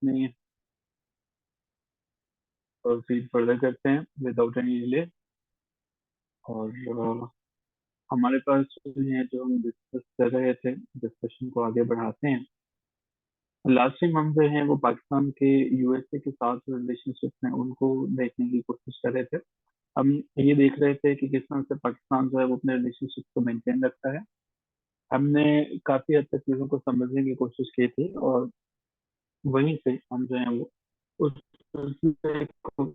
नहीं, proceed further करते हैं विदाउट एनी डिले। और हमारे पास जो है, जो हम डिस्कस कर रहे थे, डिस्कशन को आगे बढ़ाते हैं। लास्ट टाइम हम जो है वो पाकिस्तान के यूएसए के साथ रिलेशनशिप में उनको देखने की कोशिश कर रहे थे। हम ये देख रहे थे कि किस तरह से पाकिस्तान जो है वो अपने रिलेशनशिप को मेंटेन रखता है। हमने काफी हद तक चीजों को समझने की कोशिश की थी, और वहीं से हम जो है वो उस सिलसिले को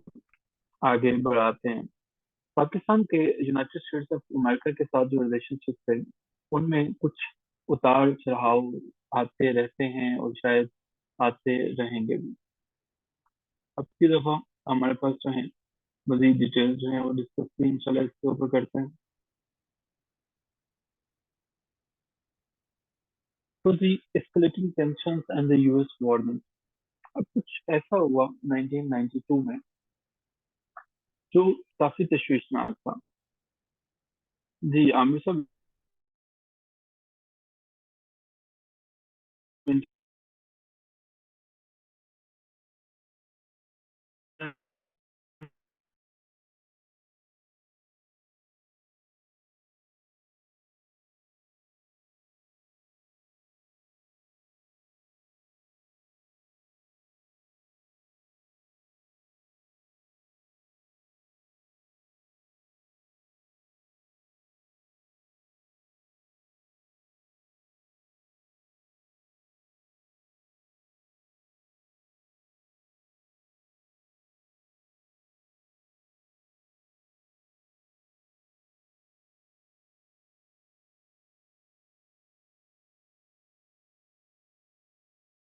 आगे बढ़ाते हैं। पाकिस्तान के यूनाइटेड स्टेट्स ऑफ अमेरिका के साथ जो रिलेशनशिप है, उनमें कुछ उतार चढ़ाव आते रहते हैं, और शायद आते रहेंगे भी। अब की दफा हमारे पास जो है मजीद डिटेल जो है वो डिस्कस भी इंशाल्लाह इसके ऊपर करते हैं। तो the escalating tensions and the US warning. अब कुछ ऐसा हुआ 1992 में जो काफी तशवीशनाक था। जी आमिर साहब।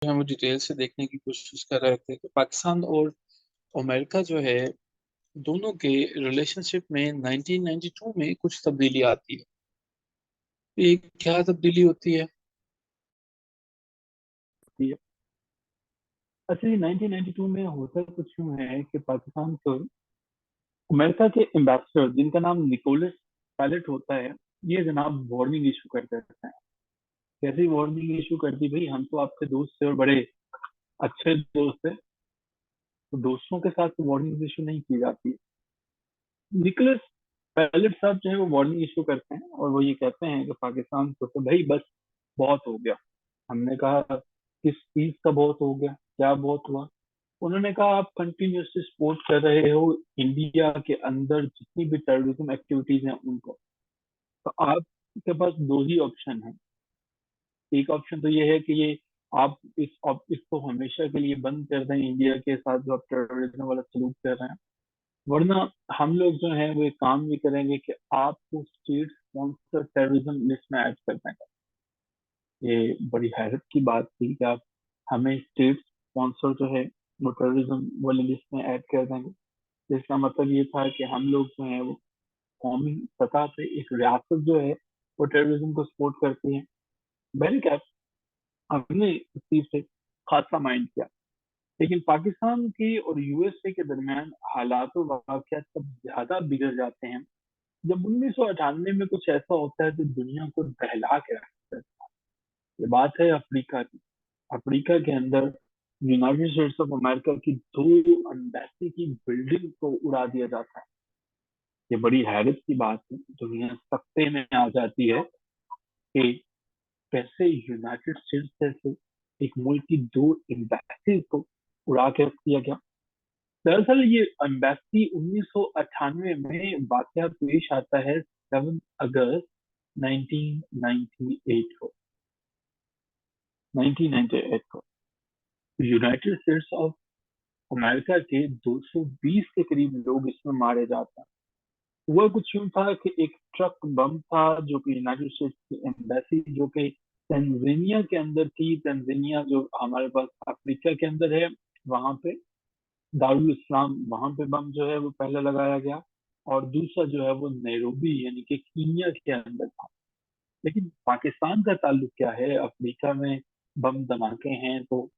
हम डिटेल से देखने की कोशिश कर रहे थे कि पाकिस्तान और अमेरिका जो है, दोनों के रिलेशनशिप में 1992 में कुछ तब्दीली आती है। ये क्या तब्दीली होती है? अच्छा, 1992 में होता कुछ यूं है कि पाकिस्तान को अमेरिका के एम्बेसडर, जिनका नाम निकोलस पैलेट होता है, ये जनाब वार्निंग इशू कर देते हैं। कैसी वार्निंग इशू कर दी, भाई हम तो आपके दोस्त थे और बड़े अच्छे दोस्त थे, तो दोस्तों के साथ वार्निंग इशू नहीं की जाती। निकोलस पैलेट साहब जो है वो वार्निंग इशू करते हैं, और वो ये कहते हैं कि पाकिस्तान को तो भाई बस बहुत हो गया। हमने कहा किस चीज का बहुत हो गया, क्या बहुत हुआ? उन्होंने कहा आप कंटिन्यूसली सपोर्ट कर रहे हो इंडिया के अंदर जितनी भी टेररिज्म एक्टिविटीज हैं उनको। तो आपके पास दो ही ऑप्शन है। एक ऑप्शन तो ये है कि ये आप इसको हमेशा के लिए बंद कर दें, इंडिया के साथ जो आप टेररिज्म वाला सलूक कर रहे हैं। वरना हम लोग जो है वो एक काम भी करेंगे कि आपको स्टेट स्पॉन्सर टेररिज्म लिस्ट में ऐड कर दें। ये बड़ी हैरत की बात थी कि आप हमें स्टेट स्पॉन्सर जो है वो टेररिज्म वाली लिस्ट में ऐड कर देंगे। इसका मतलब ये था कि हम लोग जो है वो कौमी सतह पे एक रियासत जो है वो टेररिज्म को सपोर्ट करती है। मैंने क्या, हमने इस चीज से खासा माइंड किया। लेकिन पाकिस्तान के और यूएसए के दरमियान हालात और वाकयात तब ज्यादा बिगड़ जाते हैं जब 1998 में कुछ ऐसा होता है जो दुनिया को दहला के रखता है। ये बात है अफ्रीका की। अफ्रीका के अंदर यूनाइटेड स्टेट्स ऑफ अमेरिका की दो एम्बेसी की बिल्डिंग को उड़ा दिया जाता है। ये बड़ी हैरत की बात है, दुनिया सकते में आ जाती है कि कैसे यूनाइटेड स्टेट्स जैसे एक मुल्क की दो एम्बेसी को उड़ा के रख दिया गया। दरअसल ये एम्बेसी 1998 में वाकया पेश आता है 7 अगस्त 1998 को। 1998 को यूनाइटेड स्टेट्स ऑफ अमेरिका के 220 के करीब लोग इसमें मारे जाते हैं। हुआ कुछ यूं था कि एक ट्रक बम था जो कि यूनाइटेड स्टेट्स की एम्बेसी जो कि तंजानिया के अंदर थी, तंजानिया जो हमारे पास अफ्रीका के अंदर है, वहां पे दारुल इस्लाम, वहां पे बम जो है वो पहले लगाया गया। और दूसरा जो है वो नैरोबी यानी कि कीनिया के अंदर था। लेकिन पाकिस्तान का ताल्लुक क्या है, अफ्रीका में बम धमाके हैं तो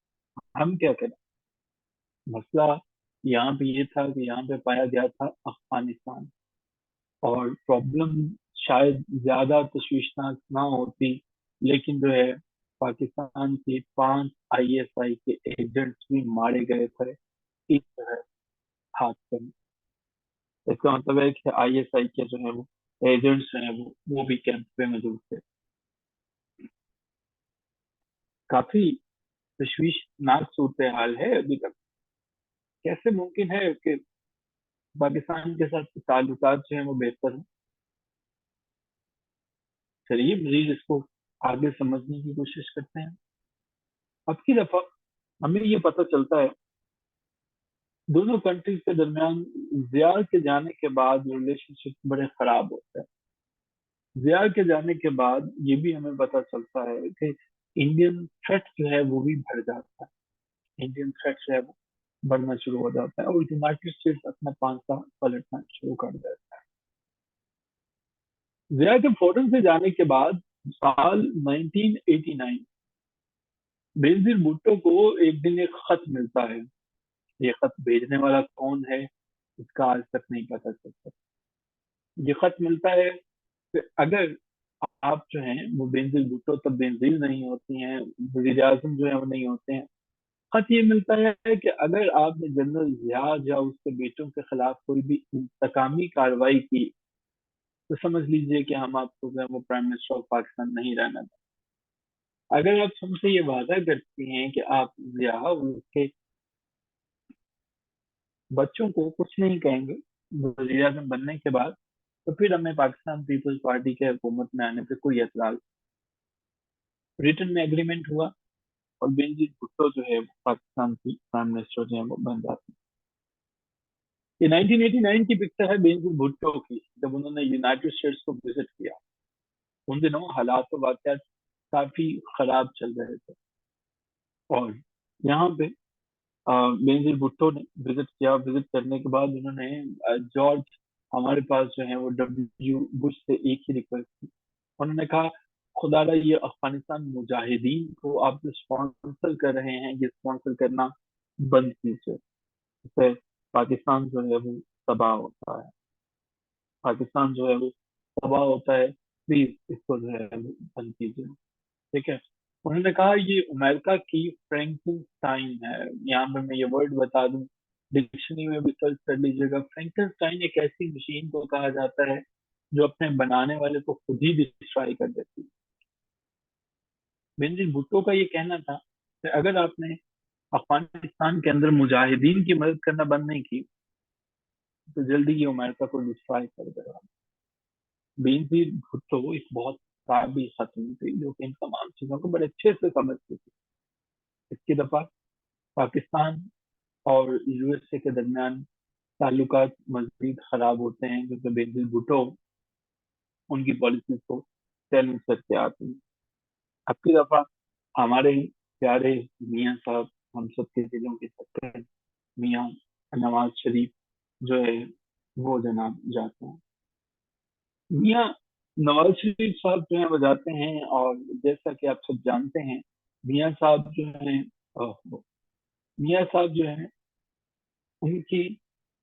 हम क्या करें? मसला यहाँ पे ये था कि यहाँ पे पाया गया था अफगानिस्तान। और प्रॉब्लम शायद ज्यादा तशवीशनाक ना होती, लेकिन जो है पाकिस्तान के 5 आईएसआई के एजेंट्स भी मारे गए थे इस हादसे में। इसका मतलब है कि आईएसआई के जो है वो एजेंट्स जो है वो भी कैंप पे मौजूद थे। काफी तशवीशनाक सूरत हाल है अभी तक। कैसे मुमकिन है कि पाकिस्तान के साथ ताल्लुकात जो है वो बेहतर है? चलिए मजीद इसको आगे समझने की कोशिश करते हैं। अब की दफा हमें ये पता चलता है दोनों कंट्रीज के दरमियान जिया के जाने के बाद रिलेशनशिप बड़े खराब होते हैं। जिया के जाने के बाद ये भी हमें पता चलता है कि इंडियन थ्रेट जो है वो भी बढ़ जाता है। इंडियन थ्रेट जो है वो बढ़ना शुरू हो जाता है और यूनाइटेड स्टेट्स अपना पांचा पलटना शुरू कर देता है। जिया के फौरन से जाने के बाद साल 1989 बेनजीर भुट्टो को एक दिन एक खत मिलता है। ये खत भेजने वाला कौन है इसका आज तक नहीं पता चलता। ये खत मिलता है कि अगर आप जो हैं वो बेनजीर भुट्टो तब बेनजीर नहीं होती हैं, वजीर आजम जो है वो नहीं होते हैं। खत ये मिलता है कि अगर आपने जनरल जिया या उसके बेटों के खिलाफ कोई भी इंतकामी कार्रवाई की तो समझ लीजिए कि हम आपको जो है वो प्राइम मिनिस्टर ऑफ पाकिस्तान नहीं रहना दें। अगर आप हमसे ये वादा करती हैं कि आप जिया और उसके बच्चों को कुछ नहीं कहेंगे वजीर आजम बनने के बाद, तो फिर हमें पाकिस्तान पीपल्स पार्टी के हुकूमत में आने पर कोई एतराज। रिटर्न में एग्रीमेंट हुआ और बेनजीर भुट्टो जो है वो पाकिस्तान की प्राइम मिनिस्टर जो है वो बन जाती है। ये 1989 की पिक्चर है बेनजीर भुट्टो की, जब उन्होंने यूनाइटेड स्टेट्स को विजिट किया। उन दिनों हालात तो वाकई काफी खराब चल रहे थे और यहाँ पे बेनजीर भुट्टो ने विजिट किया। विजिट करने के बाद उन्होंने जॉर्ज हमारे पास जो है वो डब्ल्यू बुश से एक ही रिक्वेस्ट की। उन्होंने कहा खुदारा ये अफगानिस्तान मुजाहिदीन को आप जो स्पॉन्सर कर रहे हैं ये स्पॉन्सर करना बंद कीजिए। इससे पाकिस्तान जो है वो तबाह होता है। पाकिस्तान जो है वो तबाह होता है, प्लीज इसको जो है वो बंद कीजिए। ठीक है। उन्होंने कहा ये अमेरिका की फ्रैंकनस्टाइन है। यहाँ पे मैं ये वर्ड बता दूं, डिक्शनरी में भी सर्च कर लीजिएगा। फ्रैंकनस्टाइन एक ऐसी मशीन को कहा जाता है जो अपने बनाने वाले को खुद ही डिस्ट्रॉय कर देती है। बेनजीर भुट्टो का ये कहना था कि अगर आपने अफगानिस्तान के अंदर मुजाहिदीन की मदद करना बंद नहीं की तो जल्दी ही अमेरिका को डिस्ट्रॉय कर देगा। बेनजीर भुट्टो एक बहुत काबिल खातून थी जो कि इन तमाम चीजों को बड़े अच्छे से समझती थी। इसकी दफा पाकिस्तान और यूएसए के दरमियान ताल्लुकात मजीद खराब होते हैं क्योंकि बेनजीर भुट्टो उनकी पॉलिसी को चैलेंज करके आती है। अब की दफा हमारे प्यारे मियाँ साहब, हम सब के दिलों के सकते मियाँ नवाज शरीफ जो है वो जनाब जाते हैं। मियाँ नवाज शरीफ साहब जो है वो जाते हैं और जैसा कि आप सब जानते हैं मियाँ साहब जो है मियाँ साहब जो है उनकी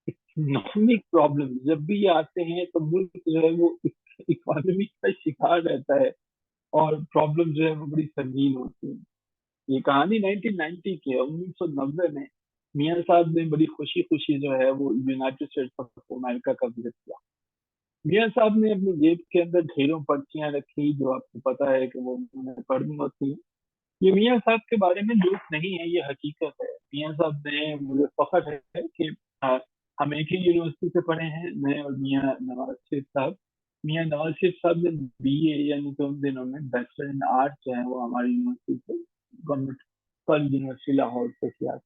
इकोनॉमिक प्रॉब्लम जब भी ये आते हैं तो मुल्क जो है वो इकोनॉमी का शिकार रहता है और प्रॉब्लम जो है वो बड़ी संगीन होती है। ये कहानी 1990 की है। 1990 में मियाँ साहब ने बड़ी खुशी खुशी जो है वो यूनाइटेड स्टेट्स ऑफ अमेरिका का विजिट किया। मियाँ साहब ने अपनी जेब के अंदर ढेरों पर्चियां रखी जो आपको पता है कि वो उन्होंने पढ़नी होती है। ये मियाँ साहब के बारे में जोक नहीं है, ये हकीकत है। मियाँ साहब ने, मुझे फख्र है कि हम एक ही यूनिवर्सिटी से पढ़े हैं, मैं और मियाँ नवाज शरीफ साहब। मियाँ नवाज शरीफ साहब ने बीए यानी कि उन दिनों में बैचलर इन आर्ट जो है वो हमारी यूनिवर्सिटी से गवर्नमेंट कॉलेज यूनिवर्सिटी लाहौर से किया।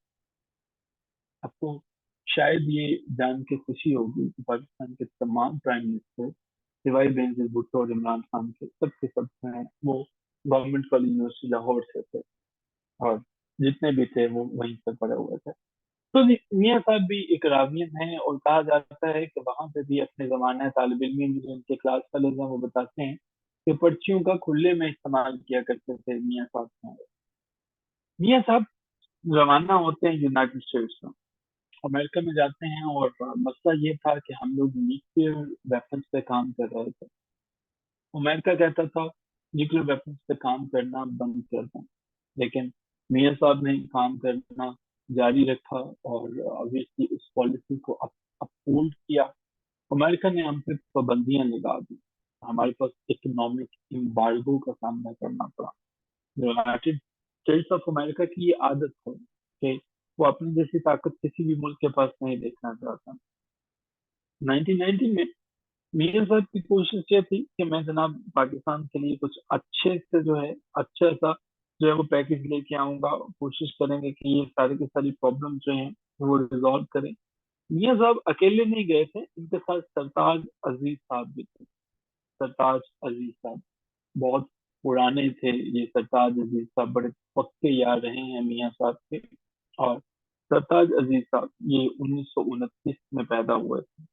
आपको शायद ये जान के खुशी होगी कि पाकिस्तान के तमाम प्राइम मिनिस्टर सिवाय बेनजीर भुट्टो और इमरान खान के सब जो हैं वो गवर्नमेंट कॉलेज यूनिवर्सिटी लाहौर से थे और जितने भी थे वो वहीं से पढ़े हुए थे। तो मियाँ साहब भी एक रावियन है और कहा जाता है कि वहां पे भी अपने जमाने तालिब इल्म जो उनके क्लास फेलोज हैं वो बताते हैं कि पर्चियों का खुले में इस्तेमाल किया करते थे मियाँ साहब। मियाँ साहब रवाना होते हैं यूनाइटेड स्टेट्स में, अमेरिका में जाते हैं और मसला ये था कि हम लोग न्यूक्लियर वेपन्स पे काम कर रहे थे। अमेरिका कहता था न्यूक्लियर वेपन्स पे काम करना बंद कर दें, लेकिन मियां साहब ने काम करना जारी रखा और ऑब्वियसली उस पॉलिसी को अपहोल्ड किया। अमेरिका ने हम पे पाबंदियां लगा दी, हमारे पास इकोनॉमिक एम्बार्गो का सामना करना पड़ा। यूनाइटेड स्टेट्स ऑफ अमेरिका की ये आदत है कि वो अपनी जैसी ताकत किसी भी मुल्क के पास नहीं देखना चाहता। 1990 में मियां साहब की कोशिश ये थी कि मैं जनाब पाकिस्तान के लिए कुछ अच्छे से जो है अच्छा सा जो है वो पैकेज लेके आऊंगा, कोशिश करेंगे कि ये सारी की सारी प्रॉब्लम जो है वो रिजॉल्व करें। मियां साहब अकेले नहीं गए थे, इनके साथ सरताज अजीज साहब भी थे। सरताज अजीज साहब बहुत पुराने थे, ये सरताज अजीज साहब बड़े पक्के यार रहे हैं मियां साहब के। और सरताज अजीज साहब ये 1929 में पैदा हुए थे।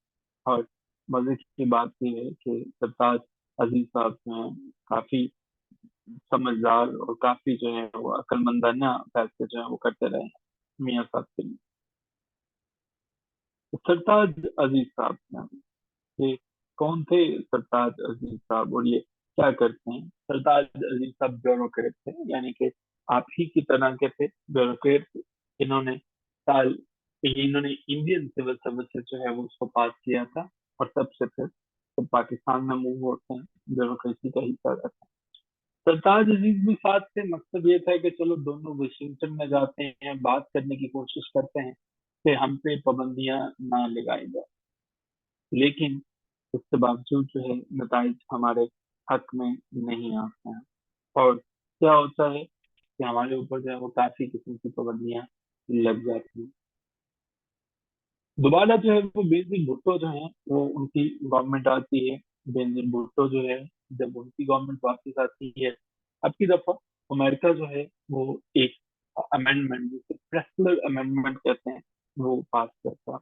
और मजे की बात यह है कि सरताज अजीज साहब जो हैं काफी समझदार और काफी जो है वो अक्लमंदाना फैसले जो है वो करते रहे हैं मियां साहब के लिए। तो सरताज अजीज साहब हैं, ये कौन थे सरताज अजीज साहब और ये क्या करते हैं? सरताज अजीज साहब ब्यूरोक्रेट थे, यानी कि आप ही की तरह के थे, ब्यूरोक्रेट थे। इन्होंने साल इन्होंने इंडियन सिविल सर्विसेज जो है वो उसको पास किया था, और तब से फिर तो पाकिस्तान में मूव होते हैं, ब्यूरोक्रेसी का हिस्सा रहते हैं। सरताज अजीज भी साथ थे, मकसद ये था कि चलो दोनों वाशिंगटन में जाते हैं, बात करने की कोशिश करते हैं कि हम पे पाबंदियां ना लगाई जाए। लेकिन उसके बावजूद जो है नताइज हमारे हक में नहीं आते हैं, और क्या होता है कि हमारे ऊपर जो है वो काफी किस्म की पाबंदियां लग जाती हैं। दोबारा जो है वो बेनजीर भुट्टो जो है वो उनकी गवर्नमेंट आती है। बेनजीर भुट्टो जो है जब उनकी गवर्नमेंट वापस आती है, अब की दफा अमेरिका जो है वो एक अमेंडमेंट जिसे प्रेस्लर अमेंडमेंट कहते हैं वो पास करता है।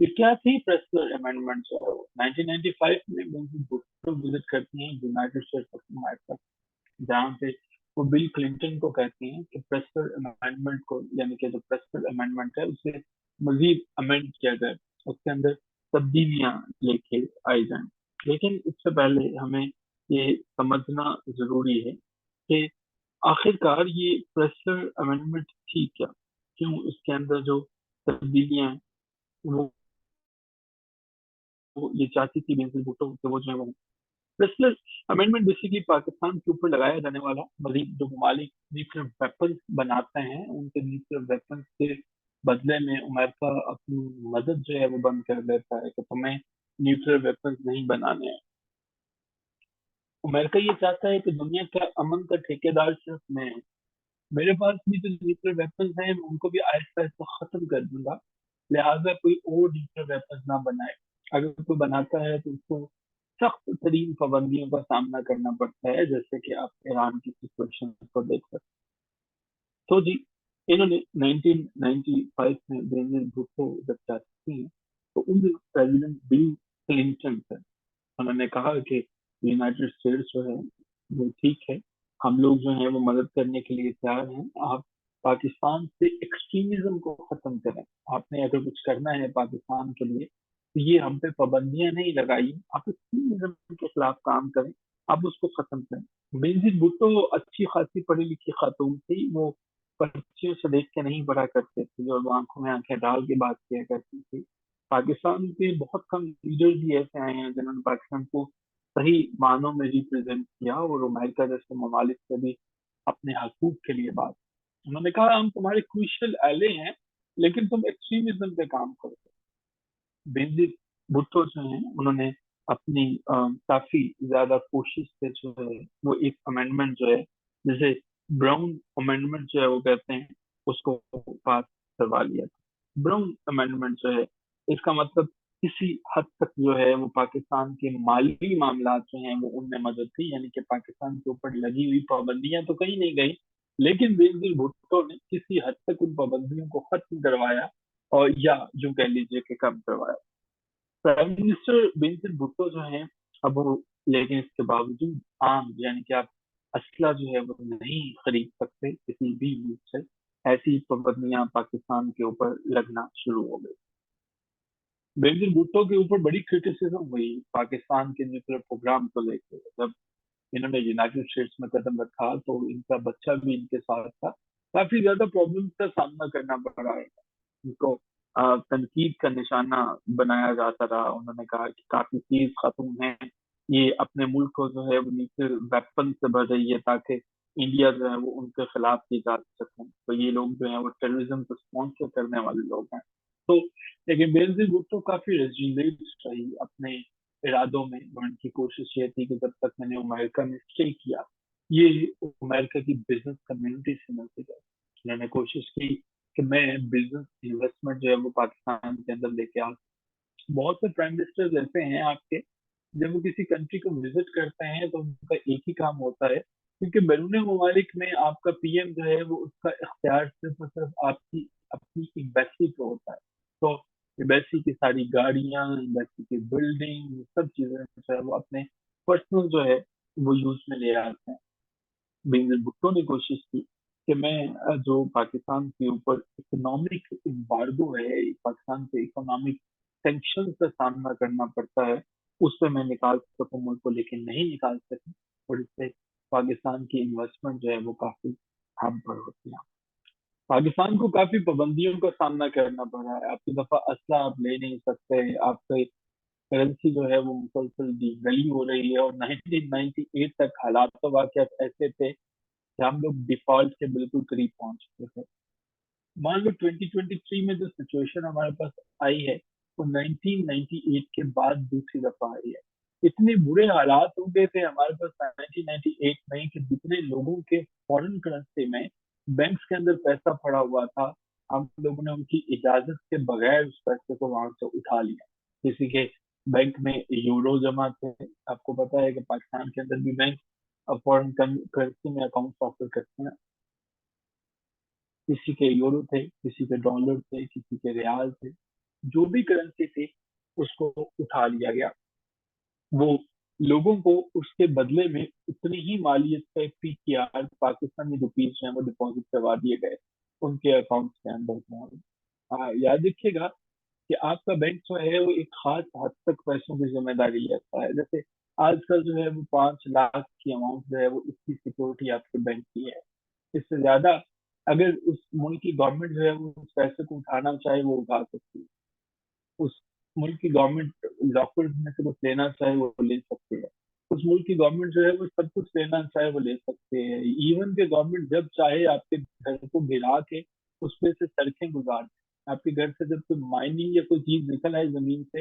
ये क्या थी प्रेस्लर अमेंडमेंट? जो है वो 1995 में बेनजीर भुट्टो विजिट करती हैं यूनाइटेड स्टेट्स ऑफ अमेरिका, जहाँ पे वो बिल क्लिंटन को कहती हैं कि प्रेस्लर अमेंडमेंट को, यानी कि जो प्रेस्लर अमेंडमेंट है उसे मजीद अमेंड किया जाए, उसके अंदर तब्दीलियां लेके आई जाएं। लेकिन इससे पहले हमें ये समझना जरूरी है कि आखिरकार ये प्रेस्लर अमेंडमेंट थी क्या, क्यों इसके अंदर जो तब्दीलियां हैं वो ये चाहती थी बेनजीर भुट्टो कि वो जो है वो प्रेस्लर अमेंडमेंट बेसिकली पाकिस्तान के ऊपर लगाया जाने वाला मजीद जो ममालिक न्यूक्लियर वेपन्स बनाते हैं उनके न्यूक्लियर वेपन्स के बदले में अमेरिका अपनी मदद जो है वो बंद कर देता है कि तुम्हें न्यूक्लियर वेपन्स नहीं बनाने हैं। अमेरिका ये चाहता है कि दुनिया का अमन का ठेकेदार सिर्फ मैं हूँ, मेरे पास भी जो न्यूक्लियर वेपन्स हैं मैं उनको भी आहिस्ता आहिस्ता खत्म कर दूंगा, लिहाजा कोई और न्यूक्लियर वेपन्स ना बनाए। अगर कोई बनाता है तो उसको सख्त तरीन पाबंदियों का सामना करना पड़ता है, जैसे कि आप ईरान की सिचुएशन को देख सकते हैं। तो जी, इन्होंने 1995 में बेनजीर भुट्टो जब जाती हैं तो उन दिनों प्रेसिडेंट बिल क्लिंटन थे। उन्होंने कहा कि यूनाइटेड स्टेट्स जो है वो ठीक है, हम लोग जो है वो मदद करने के लिए तैयार हैं, आप पाकिस्तान से एक्सट्रीमिज्म को खत्म करें। आपने अगर कुछ करना है पाकिस्तान के लिए तो ये हम पे पाबंदियां नहीं लगाइए, आप एक्सट्रीमिज्म के खिलाफ काम करें, आप उसको खत्म करें। बेनजीर भुट्टो अच्छी खासी पढ़ी लिखी खातून थी, वो पर्चियों से देख के नहीं पढ़ा करते थे और वो आंखों में आंखें डाल के बात किया करती थी। पाकिस्तान के बहुत कम लीडर्स भी ऐसे आए हैं जिन्होंने पाकिस्तान को सही मानों में रिप्रेजेंट किया और अमेरिका जैसे ममालिक से भी अपने हकूक के लिए बात। उन्होंने कहा हम तुम्हारे क्रूशियल एले हैं, लेकिन तुम एक्सट्रीमिज्म पे काम करो। बेनजीर भुट्टो जो हैं उन्होंने अपनी काफी ज्यादा कोशिश से जो है वो एक अमेंडमेंट जो है जिसे ब्राउन अमेंडमेंट जो है वो कहते हैं उसको पास करवा लिया था। ब्राउन अमेंडमेंट जो है इसका मतलब किसी हद तक जो है वो पाकिस्तान के माली मामला जो हैं वो उनमें मदद थी, यानी कि पाकिस्तान के ऊपर लगी हुई पाबंदियां तो कहीं नहीं गई, लेकिन बेनजीर भुट्टो ने किसी हद तक उन पाबंदियों को खत्म करवाया, और या यूं कह लीजिए कि कम करवाया। प्राइम मिनिस्टर बेनजीर भुट्टो जो हैं अब वो, लेकिन इसके बावजूद आम यानी कि आप असला जो है वो नहीं खरीद सकते किसी भी मुल्क से, ऐसी पाबंदियां पाकिस्तान के ऊपर लगना शुरू हो गई। बेनजीर भुट्टो के ऊपर बड़ी क्रिटिसिज्म हुई पाकिस्तान के न्यूक्लियर प्रोग्राम को लेकर। जब इन्होंने यूनाइटेड स्टेट्स में कदम रखा तो इनका बच्चा भी इनके साथ था। काफी ज्यादा प्रॉब्लम्स का सामना करना पड़ रहा है इनको। तनकीद का निशाना बनाया जाता रहा। उन्होंने कहा कि काफी तेज खत्म है, ये अपने मुल्क को जो है वो न्यूक्लियर वेपन से भर रही है ताकि इंडिया जो है वो उनके खिलाफ की जा सके। तो ये लोग जो है वो टेररिज्म को स्पॉन्सर करने वाले लोग हैं। तो लेकिन बेनजीर भुट्टो काफी रेजिलेंट रही अपने इरादों में। उनकी कोशिश ये थी कि जब तक मैंने अमेरिका में स्टे किया, ये अमेरिका की बिजनेस कम्युनिटी से मिलती गई। मैंने कोशिश की कि मैं बिजनेस इन्वेस्टमेंट जो है वो पाकिस्तान के अंदर लेके आ। बहुत से प्राइम मिनिस्टर्स ऐसे हैं आपके, जब वो किसी कंट्री को विजिट करते हैं तो उनका एक ही काम होता है, क्योंकि बैरून ममालिक में आपका पीएम जो है वो उसका इख्तियार सिर्फ और सिर्फ आपकी अपनी एम्बेसी पे होता है। तो एम्बेसी की सारी गाड़ियां, एम्बेसी की बिल्डिंग, सब चीजें जो है वो अपने पर्सनल जो है वो यूज में ले आते हैं। बेनजीर भुट्टो ने कोशिश की कि मैं जो पाकिस्तान के ऊपर इकोनॉमिक एम्बार्गो है, पाकिस्तान के इकोनॉमिक सेंक्शन का सामना करना पड़ता है, उससे मैं निकाल सकूं मुल्क को, लेकिन नहीं निकाल सकी। और इससे पाकिस्तान की इन्वेस्टमेंट जो है वो काफी हैम्पर होती है। पाकिस्तान को काफी पाबंदियों का सामना करना पड़ रहा है। आपकी दफा असला आप ले नहीं सकते, आपके करेंसी जो है वो मुसलसल डिवैल्यू हो रही है। और 1998 तक हालात तो वाकई ऐसे थे कि हम लोग डिफॉल्ट के बिल्कुल करीब पहुंच चुके थे। मान लो 2023 में जो सिचुएशन हमारे पास आई है वो 1998 के बाद दूसरी दफा आई है। इतने बुरे हालात हो गए थे हमारे पास 1998 में कि जितने लोगों के फॉरेन करेंसी में बैंक्स के अंदर पैसा पड़ा हुआ था, हम लोगों ने उनकी इजाजत के बगैर उस पैसे को वहां से उठा लिया। किसी के बैंक में यूरो जमा थे। आपको पता है कि पाकिस्तान के अंदर भी बैंक फॉरेन करेंसी में अकाउंट ऑफर करते हैं। किसी के यूरो थे, किसी के डॉलर थे, किसी के रियाल थे, जो भी करेंसी थी उसको उठा लिया गया। वो लोगों को उसके बदले में उतनी ही मालियत पे पीटीआर पाकिस्तानी रुपीज जो है वो डिपॉजिट करवा दिए गए उनके अकाउंट के अंदर। याद रखिएगा कि आपका बैंक जो है वो एक खास हद तक पैसों की जिम्मेदारी लेता है। जैसे आजकल जो है वो 5 लाख की अमाउंट जो है वो इसकी सिक्योरिटी आपके बैंक की है। इससे ज्यादा अगर उस मुल्क की गवर्नमेंट जो है वो उस पैसे को उठाना चाहे वो उठा सकती है। उस मुल्क की गवर्नमेंट लॉकर्स में से कुछ लेना चाहे वो ले सकती है। उस मुल्क की गवर्नमेंट जो है वो सब कुछ लेना चाहे वो ले सकते हैं। इवन के गवर्नमेंट जब चाहे आपके घर को गिरा के उस पे से सड़कें गुजार दे। आपके घर से जब कोई माइनिंग या कोई चीज निकल आए जमीन से,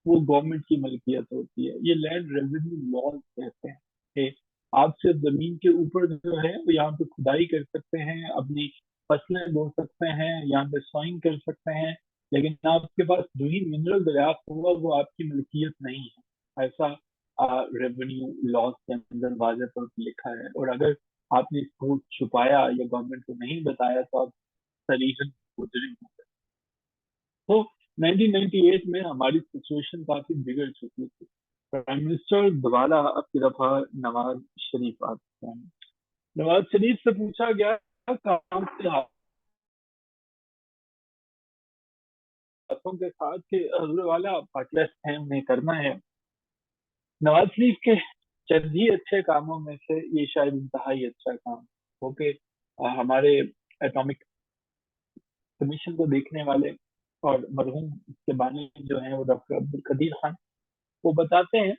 वो गवर्नमेंट की मलकियत होती है। ये लैंड रेवेन्यू लॉज कहते हैं कि आप सिर्फ जमीन के ऊपर जो है वो यहाँ पे खुदाई कर सकते हैं, अपनी फसलें बो सकते हैं, यहाँ पे सॉइंग कर सकते हैं, लेकिन आपके पास जो ही मिनरल दरियाफ्त होगा वो आपकी मलकियत नहीं है। ऐसा रेवेन्यू लॉज के अंदर वाज़ह तौर पर लिखा है। और अगर आपने इसको छुपाया या गवर्नमेंट को नहीं बताया तो आप सरीहन मुजरिम हो। तो 1998 में हमारी सिचुएशन काफी बिगड़ चुकी थी। प्राइम मिनिस्टर दोबारा आपकी दफा नवाज शरीफ आते हैं। नवाज शरीफ से पूछा गया काम के हाथों के साथ कि हजरत वाला पाकिस्तान है उन्हें करना है। नवाज शरीफ के चंद ही अच्छे कामों में से ये शायद इंतहाई अच्छा काम हो कि हमारे एटॉमिक कमीशन को देखने वाले और मरहूम के बानी जो हैं वो डॉक्टर अब्दुल कदीर खान, वो बताते हैं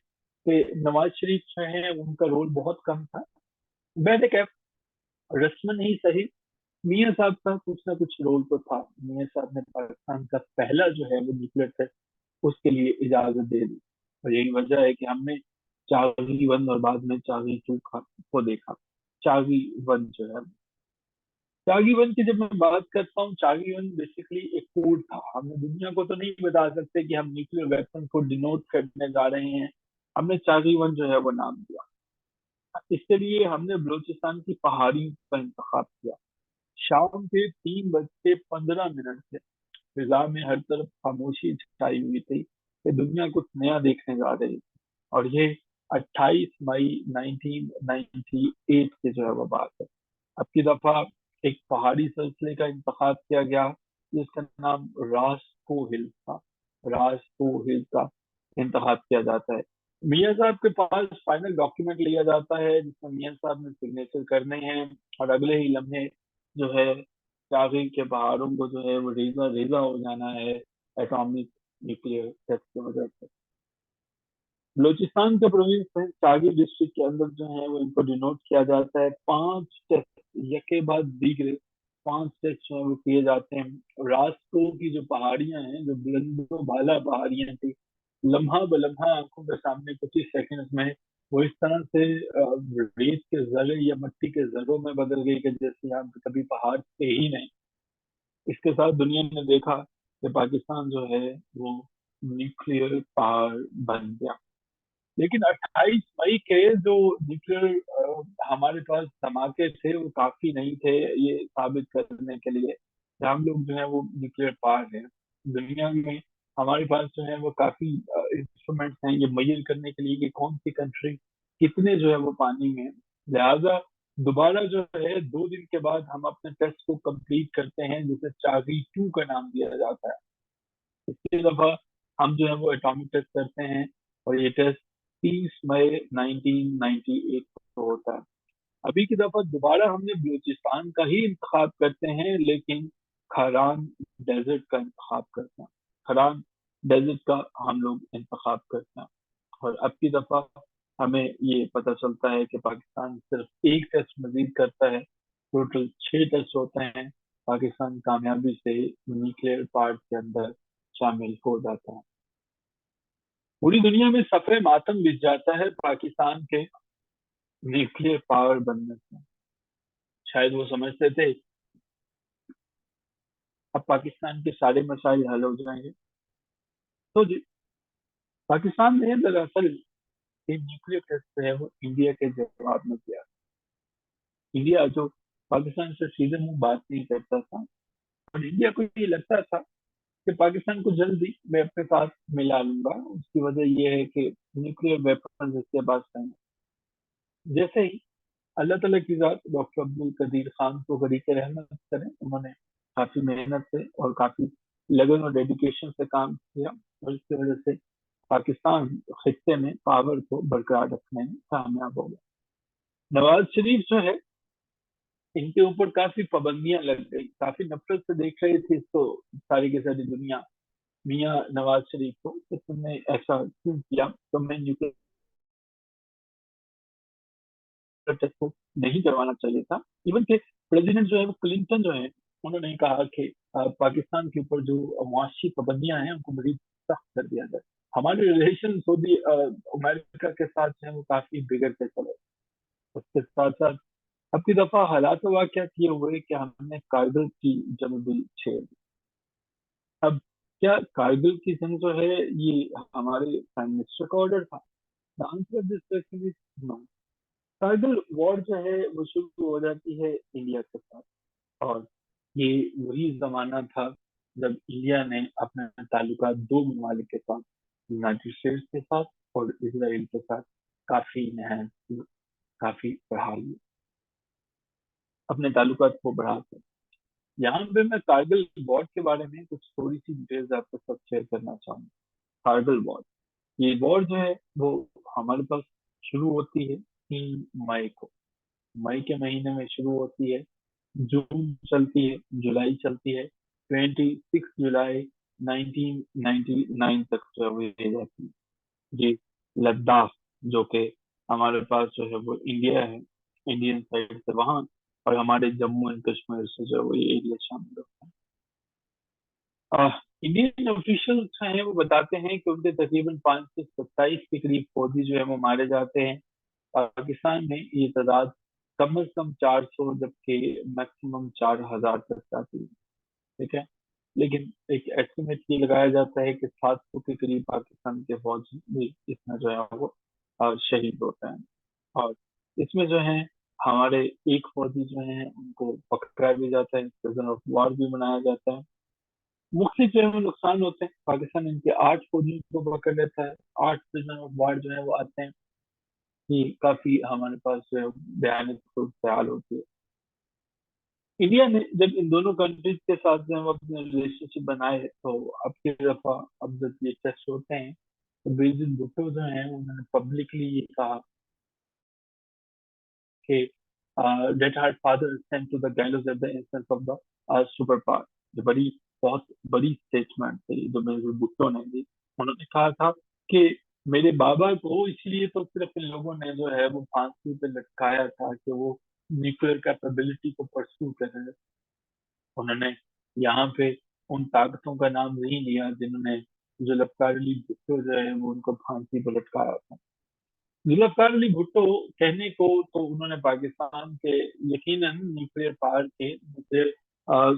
कि नवाज शरीफ जो है उनका रोल बहुत कम था। वैसे क्या, रस्मन ही सही, मियाँ साहब का कुछ ना कुछ रोल तो था। मियाँ साहब ने पाकिस्तान का पहला जो है वो न्यूक्लियर टेस्ट उसके लिए इजाजत दे दी। और यही वजह है कि हमने चार्ली वन और बाद में चार्ली टू को देखा। चार्ली वन जो है, चार्ली वन की जब मैं बात करता हूँ, चार्ली वन बेसिकली एक कोड था। हमने दुनिया को तो नहीं बता सकते कि हम न्यूक्लियर वेपन को डिनोट करने जा रहे हैं। हमने चार्ली वन जो है वो नाम दिया। इसके लिए हमने बलूचिस्तान की पहाड़ी का इंतखाब किया। शाम के 3:15 थे। फिजा में हर तरफ खामोशी छाई हुई थी कि दुनिया कुछ नया देखने जा रही थी। और ये 28 मई 1998 की जो है वो बात है। अब की दफा एक पहाड़ी सिलसिले का इंतखाब किया गया जिसका नाम रास्को हिल था। रास्को हिल का इंतखाब किया जाता है। मियाँ साहब के पास फाइनल डॉक्यूमेंट लिया जाता है जिसमें मियाँ साहब ने सिग्नेचर करने हैं, और अगले ही लम्हे जो है चाबी के पहाड़ों को जो है वो रेजा रेजा हो जाना है एटॉमिक न्यूक्लियर टेस्ट की वजह से। बलूचिस्तान के प्रोविंस है चागी डिस्ट्रिक्ट के अंदर जो है वो इनको डिनोट किया जाता है। 5 टेस्ट यके बाद दीगरे 5 टेस्ट जो है वो किए जाते हैं। रास्तों की जो पहाड़ियां हैं, जो बुलंदो बाला पहाड़ियां थी, लम्हा बलम्हा आंखों के सामने कुछ ही सेकंड्स में वो इस तरह से रेत के जरे या मिट्टी के जरों में बदल गई कि जैसे यहाँ पे कभी पहाड़ थे ही नहीं। इसके साथ दुनिया ने देखा कि पाकिस्तान जो है वो न्यूक्लियर पावर बन गया। लेकिन 28 मई के जो न्यूक्लियर हमारे पास धमाके थे वो काफी नहीं थे ये साबित करने के लिए कि हम लोग जो है वो न्यूक्लियर पावर है दुनिया में। हमारे पास जो है वो काफी इंस्ट्रूमेंट्स हैं ये मेजर करने के लिए कि कौन सी कंट्री कितने जो है वो पानी में है। लिहाजा दोबारा जो है 2 दिन के बाद हम अपने टेस्ट को कंप्लीट करते हैं जिसे चागी 2 का नाम दिया जाता है। इसके दफा हम जो है वो एटॉमिक टेस्ट करते हैं, और ये टेस्ट 30 मई 1998 को होता है। अभी की दफा दोबारा हमने बलूचिस्तान का ही इंतखाब करते हैं, लेकिन खरान डेजर्ट का इंतखाब करते हैं। खरान डेजर्ट का हम लोग इंतखाब करते हैं। और अब की दफा हमें ये पता चलता है कि पाकिस्तान सिर्फ एक टेस्ट मजीद करता है, टोटल 6 टेस्ट होते हैं। पाकिस्तान कामयाबी से न्यूक्लियर पार्ट के अंदर शामिल हो जाता है। पूरी दुनिया में सफे मातम बिछ जाता है पाकिस्तान के न्यूक्लियर पावर बनने से। शायद वो समझते थे अब पाकिस्तान के सारे मसाइल हल हो जाएंगे। तो जी, पाकिस्तान ने दरअसल ये न्यूक्लियर टेस्ट है वो इंडिया के जवाब में किया। इंडिया जो पाकिस्तान से सीधे मुंह बात नहीं करता था, और इंडिया को ये लगता था कि पाकिस्तान को जल्दी मैं अपने साथ मिला लूंगा। उसकी वजह यह है कि न्यूक्लियर वेपन इसके पास नहीं। जैसे ही अल्लाह ताला की जात डॉक्टर अब्दुल कदीर खान को बड़ी के रहमत करें, उन्होंने काफी मेहनत से और काफी लगन और डेडिकेशन से काम किया, और इसकी वजह से पाकिस्तान खित्ते में पावर को बरकरार रखने में कामयाब हो गया। नवाज शरीफ जो है इनके ऊपर काफी पाबंदियां लग गई, काफी नफरत से देख रही थी इसको सारी की सारी दुनिया। मियाँ नवाज शरीफ को कि तुमने ऐसा क्यों किया, तुम्हें न्यूक्लियर टेस्ट को नहीं करवाना चाहिए था। इवन के प्रेसिडेंट जो है वो क्लिंटन जो है उन्होंने कहा कि पाकिस्तान के ऊपर जो मुआशी पाबंदियां हैं उनको मजीद सख्त कर दिया जाए। हमारे रिलेशन सऊदी अमेरिका के साथ जो है वो काफी बिगड़ते चले। उसके साथ साथ अब की दफा हालात वाकयात ये हुए कि हमने कारगिल की जंग भी छेड़ दी। अब क्या कारगिल की जंग जो है ये हमारे प्राइम मिनिस्टर का ऑर्डर था? The answer this question is no. Kargil war जो है वो शुरू हो जाती है इंडिया के साथ, और ये वही जमाना था जब इंडिया ने अपने ताल्लुकात दो ममालिक के साथ, यूनाइटेड स्टेट्स के साथ और इसराइल के साथ काफी नहर काफी बढ़ा लिए, अपने ताल्लुकात को बढ़ा कर। यहाँ पे मैं कारगिल वॉर के बारे में कुछ थोड़ी सी डिटेल्स आपके साथ शेयर करना चाहूंगा। कारगिल वॉर, ये वॉर जो है वो हमारे पास शुरू होती है 3 मई को। मई के महीने में शुरू होती है, जून चलती है, जुलाई चलती है, 26 जुलाई 1999 तक जो है वो ये जाती है। जी, लद्दाख जो कि हमारे पास जो है वो इंडिया है, इंडियन साइड से वहाँ, और हमारे जम्मू एंड कश्मीर से जो है वो ये एरिया शामिल होता है। इंडियन ऑफिशियल्स हैं वो बताते हैं कि उनके तकरीबन 527 के करीब फौजी जो है वो मारे जाते हैं। पाकिस्तान में ये तादाद कम से कम 400 जबकि मैक्सिमम 4000 तक जाती है। ठीक है, लेकिन एक एस्टिमेट ये लगाया जाता है कि 700 के करीब पाकिस्तान के फौजी भी इसमें जो है वो शहीद होते हैं। और इसमें जो है हमारे एक फौजी जो है उनको पकड़ा भी जाता है, प्रिजन ऑफ वॉर भी बनाया जाता है। मुख्य जो है वो नुकसान होते हैं, पाकिस्तान इनके 8 फौजियों को पकड़ लेता है, 8 प्रिजन ऑफ वॉर जो है वो आते हैं। ये काफी हमारे पास जो है भयानक सूरत हाल होती है। इंडिया ने जब इन दोनों कंट्रीज के साथ जो है वो अपने रिलेशनशिप बनाए तो अब की दफा अब जब ये टेस्ट होते हैं तो बेनजीर भुट्टो जो है उन्होंने पब्लिकली ये कहा कि that her father sent to the gallows at the instance of the super power. ये बहुत बड़ी स्टेटमेंट थी जो बेनजीर भुट्टो ने दी। उन्होंने कहा था कि मेरे बाबा को इसलिए तो सिर्फ इन लोगों ने जो है वो फांसी पे लटकाया था कि वो न्यूक्लियर कैपेबिलिटी को परस्यू कर रहे थे। उन्होंने यहाँ पे उन ताकतों का नाम नहीं लिया जिन्होंने जुल्फकार अली भुट्टो जो है वो उनको फांसी पर लटकाया था। जुल्फकार अली भुट्टो कहने को तो उन्होंने पाकिस्तान के यकीनन न्यूक्लियर पावर के न्यूक्लियर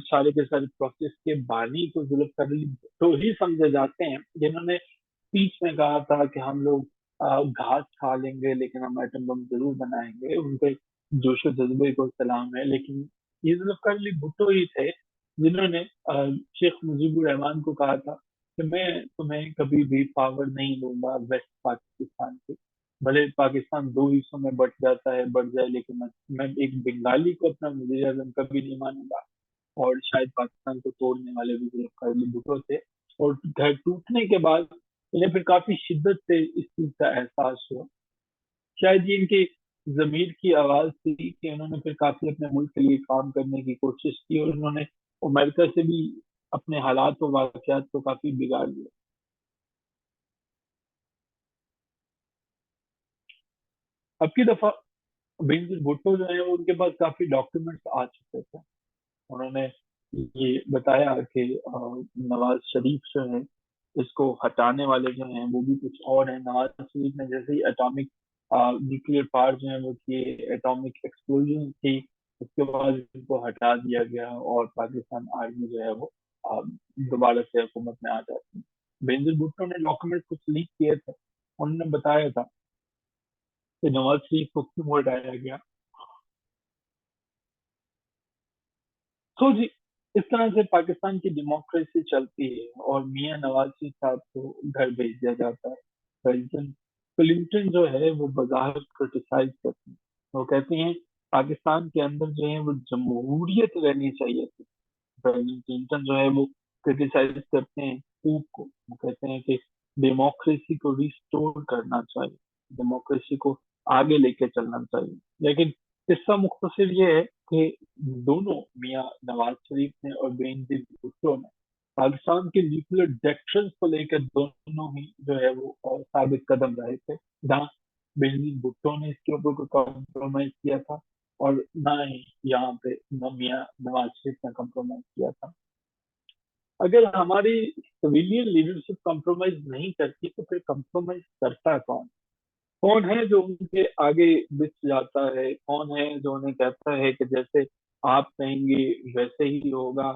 सारे के सारे प्रोसेस के बानी तो जुल्फकार अली भुट्टो ही समझे जाते हैं, जिन्होंने स्पीच में कहा था कि हम लोग घास खा लेंगे लेकिन हम एटम बम जरूर बनाएंगे। उनके जोश और जज्बे को सलाम है, लेकिन ये जुल्फकार अली भुट्टो ही थे जिन्होंने शेख मुजीबुर रहमान को कहा था कि मैं तुम्हें कभी भी पावर नहीं दूंगा वेस्ट पाकिस्तान की। भले पाकिस्तान दो हिस्सों में बट जाता है, बढ़ जाए, लेकिन मैं एक बंगाली को अपना वजीर आजम कभी नहीं मानूंगा। और शायद पाकिस्तान को तोड़ने वाले भी जुल्फकार अली भुट्टो थे। और घर टूटने के बाद इन्हें फिर काफी शिद्दत से इस चीज का एहसास हुआ। शायद ये इनके जमीर की आवाज थी कि उन्होंने फिर काफी अपने मुल्क के लिए काम करने की कोशिश की, और उन्होंने अमेरिका से भी अपने हालात और वाकयात को काफी बिगाड़ दिया। अब की दफा बेनजीर भुट्टो जो है वो उनके पास काफी डॉक्यूमेंट्स आ चुके थे। उन्होंने ये बताया कि नवाज शरीफ जो है इसको हटाने वाले जो हैं वो भी कुछ और हैं। नवाज शरीफ ने जैसे ही एटॉमिक न्यूक्लियर पावर जो है वो किए, एटॉमिक एक्सप्लोजन थी, उसके बाद इनको हटा दिया गया और पाकिस्तान आर्मी जो है वो अ, दोबारा से हुकूमत में आ जाती है। बेनजीर भुट्टो ने डॉक्यूमेंट कुछ लीक किए थे। उन्होंने बताया था कि नवाज शरीफ को क्यों हटाया गया। तो जी, इस तरह से पाकिस्तान की डेमोक्रेसी चलती है और मियां नवाज शरीफ साहब को घर भेज दिया जाता है। प्रेसिडेंट क्लिंटन जो है वो बाहर क्रिटिसाइज करते हैं। वो कहते हैं पाकिस्तान के अंदर जो है वो जमहूरियत रहनी चाहिए थी। प्रेसिडेंट क्लिंटन जो है वो क्रिटिसाइज करते हैं कूप को। वो कहते हैं कि डेमोक्रेसी को रिस्टोर करना चाहिए, डेमोक्रेसी को आगे लेके चलना चाहिए। लेकिन किस्सा मुख्तसर ये है कि दोनों मियां नवाज शरीफ ने और बेनजीर भुट्टो ने पाकिस्तान के न्यूक्लियर डॉक्ट्रिन को लेकर दोनों ही जो है वो साबित कदम रहे थे। जहाँ बेनजीर भुट्टो ने इसके ऊपर कोई कॉम्प्रोमाइज किया था और ना ही यहाँ पे मियां नवाज शरीफ ने कॉम्प्रोमाइज किया था। अगर हमारी सिविलियन लीडरशिप कॉम्प्रोमाइज नहीं करती तो फिर कॉम्प्रोमाइज करता कौन? कौन है जो उनके आगे बिछ जाता है? कौन है जो उन्हें कहता है कि जैसे आप कहेंगे वैसे ही होगा?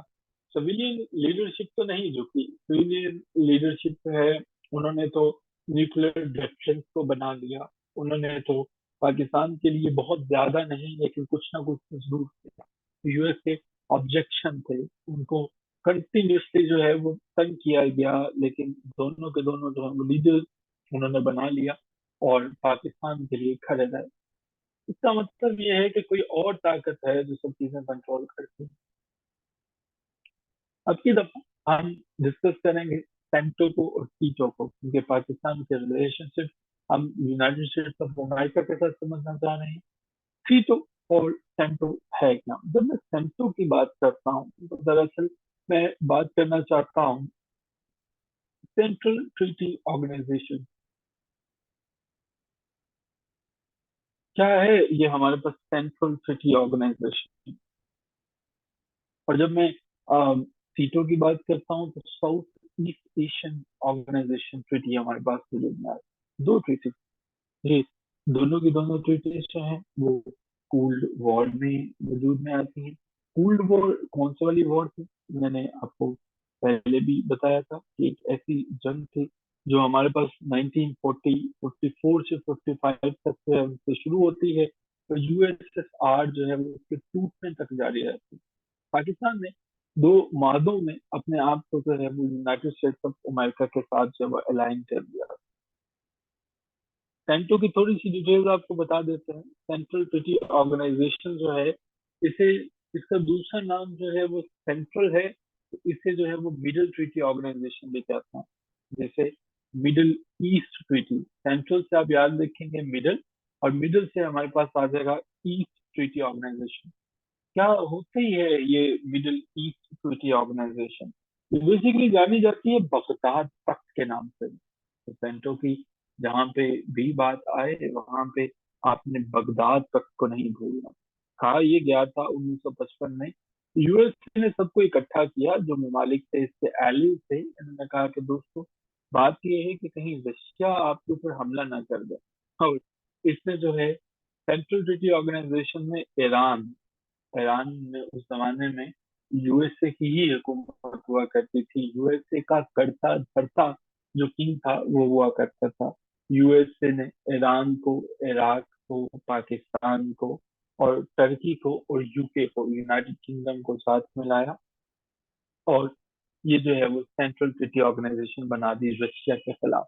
सिविलियन लीडरशिप तो नहीं झुकी। सिविलियन लीडरशिप है, उन्होंने तो न्यूक्लियर डिफेंस को बना लिया। उन्होंने तो पाकिस्तान के लिए बहुत ज्यादा नहीं लेकिन कुछ ना कुछ तो जरूर किया। यूएस के ऑब्जेक्शन थे, उनको कंटिन्यूसली जो है वो तंग किया गया, लेकिन दोनों के दोनों जो है वो लीडर उन्होंने बना लिया और पाकिस्तान के लिए खड़े रहे। इसका मतलब ये है कि कोई और ताकत है जो सब चीजें कंट्रोल करती है। अब की दफा हम डिस्कस करेंगे सेंटो को और टीटो को, क्योंकि पाकिस्तान के रिलेशनशिप हम यूनाइटेड स्टेट्स ऑफ अमेरिका के साथ समझना चाह रहे हैं। टीटो और सेंटो है क्या? जब मैं सेंटो की बात करता हूँ तो दरअसल मैं बात करना चाहता हूँ सेंट्रल ट्रीटी ऑर्गेनाइजेशन। क्या है ये हमारे पास सेंट्रल ट्रीटी ऑर्गेनाइजेशन? और जब मैं सीटों की बात करता हूँ तो South East Asian organisation treaty हमारे पास वजूद में आए। दो ट्रीटी, ये दोनों की दोनों ट्रीटीज जो हैं वो कोल्ड वॉर में वजूद में आती हैं। कोल्ड वॉर कौन सी वाली वॉर थी? मैंने आपको पहले भी बताया था कि एक ऐसी जंग थी जो हमारे पास 1940 44 से 45 तक जो है उससे शुरू होती है, तो यूएसएसआर जो है वो उसके टूटने तक जारी रहती है। पाकिस्तान ने दो मादों में अपने आप को जो है वो यूनाइटेड स्टेट्स ऑफ अमेरिका के साथ जो है वो अलाइन कर दिया। सेंटो की थोड़ी सी डिटेल्स आपको बता देते हैं। सेंट्रल ट्रीटी ऑर्गेनाइजेशन जो है, इसे इसका दूसरा नाम जो है वो सेंट्रल है, तो इसे जो है वो मिडिल ट्रीटी ऑर्गेनाइजेशन भी कहते हैं। जैसे मिडिल ईस्ट ट्रीटी। सेंट्रल से आप याद रखेंगे मिडल, और मिडल से हमारे पास आ जाएगा ईस्ट ट्रीटी ऑर्गेनाइजेशन। क्या होता ही है ये मिडिल ईस्ट ट्रीटी ऑर्गेनाइजेशन? ये बेसिकली जानी जाती है बगदाद तख्त के नाम से। तो सेंटो की जहाँ पे भी बात आए वहां पे आपने बगदाद तख्त को नहीं भूलना। कहा ये गया था 1955 में, यूएस ने सबको इकट्ठा किया जो ममालिक थे, इससे एलिज थे। इन्होंने कहा कि दोस्तों, बात ये है कि कहीं रशिया आपके ऊपर हमला ना कर दे। और इसने जो है सेंट्रल ट्रीटी ऑर्गेनाइजेशन में ईरान, ईरान में उस जमाने में यूएसए की ही हुकूमत हुआ करती थी। यूएसए का करता धरता जो किंग था वो हुआ करता था। यूएसए ने ईरान को, इराक को, पाकिस्तान को और टर्की को और यूके को, यूनाइटेड किंगडम को साथ में लाया, और ये जो है वो सेंट्रल ट्रीटी ऑर्गेनाइजेशन बना दी रशिया के खिलाफ।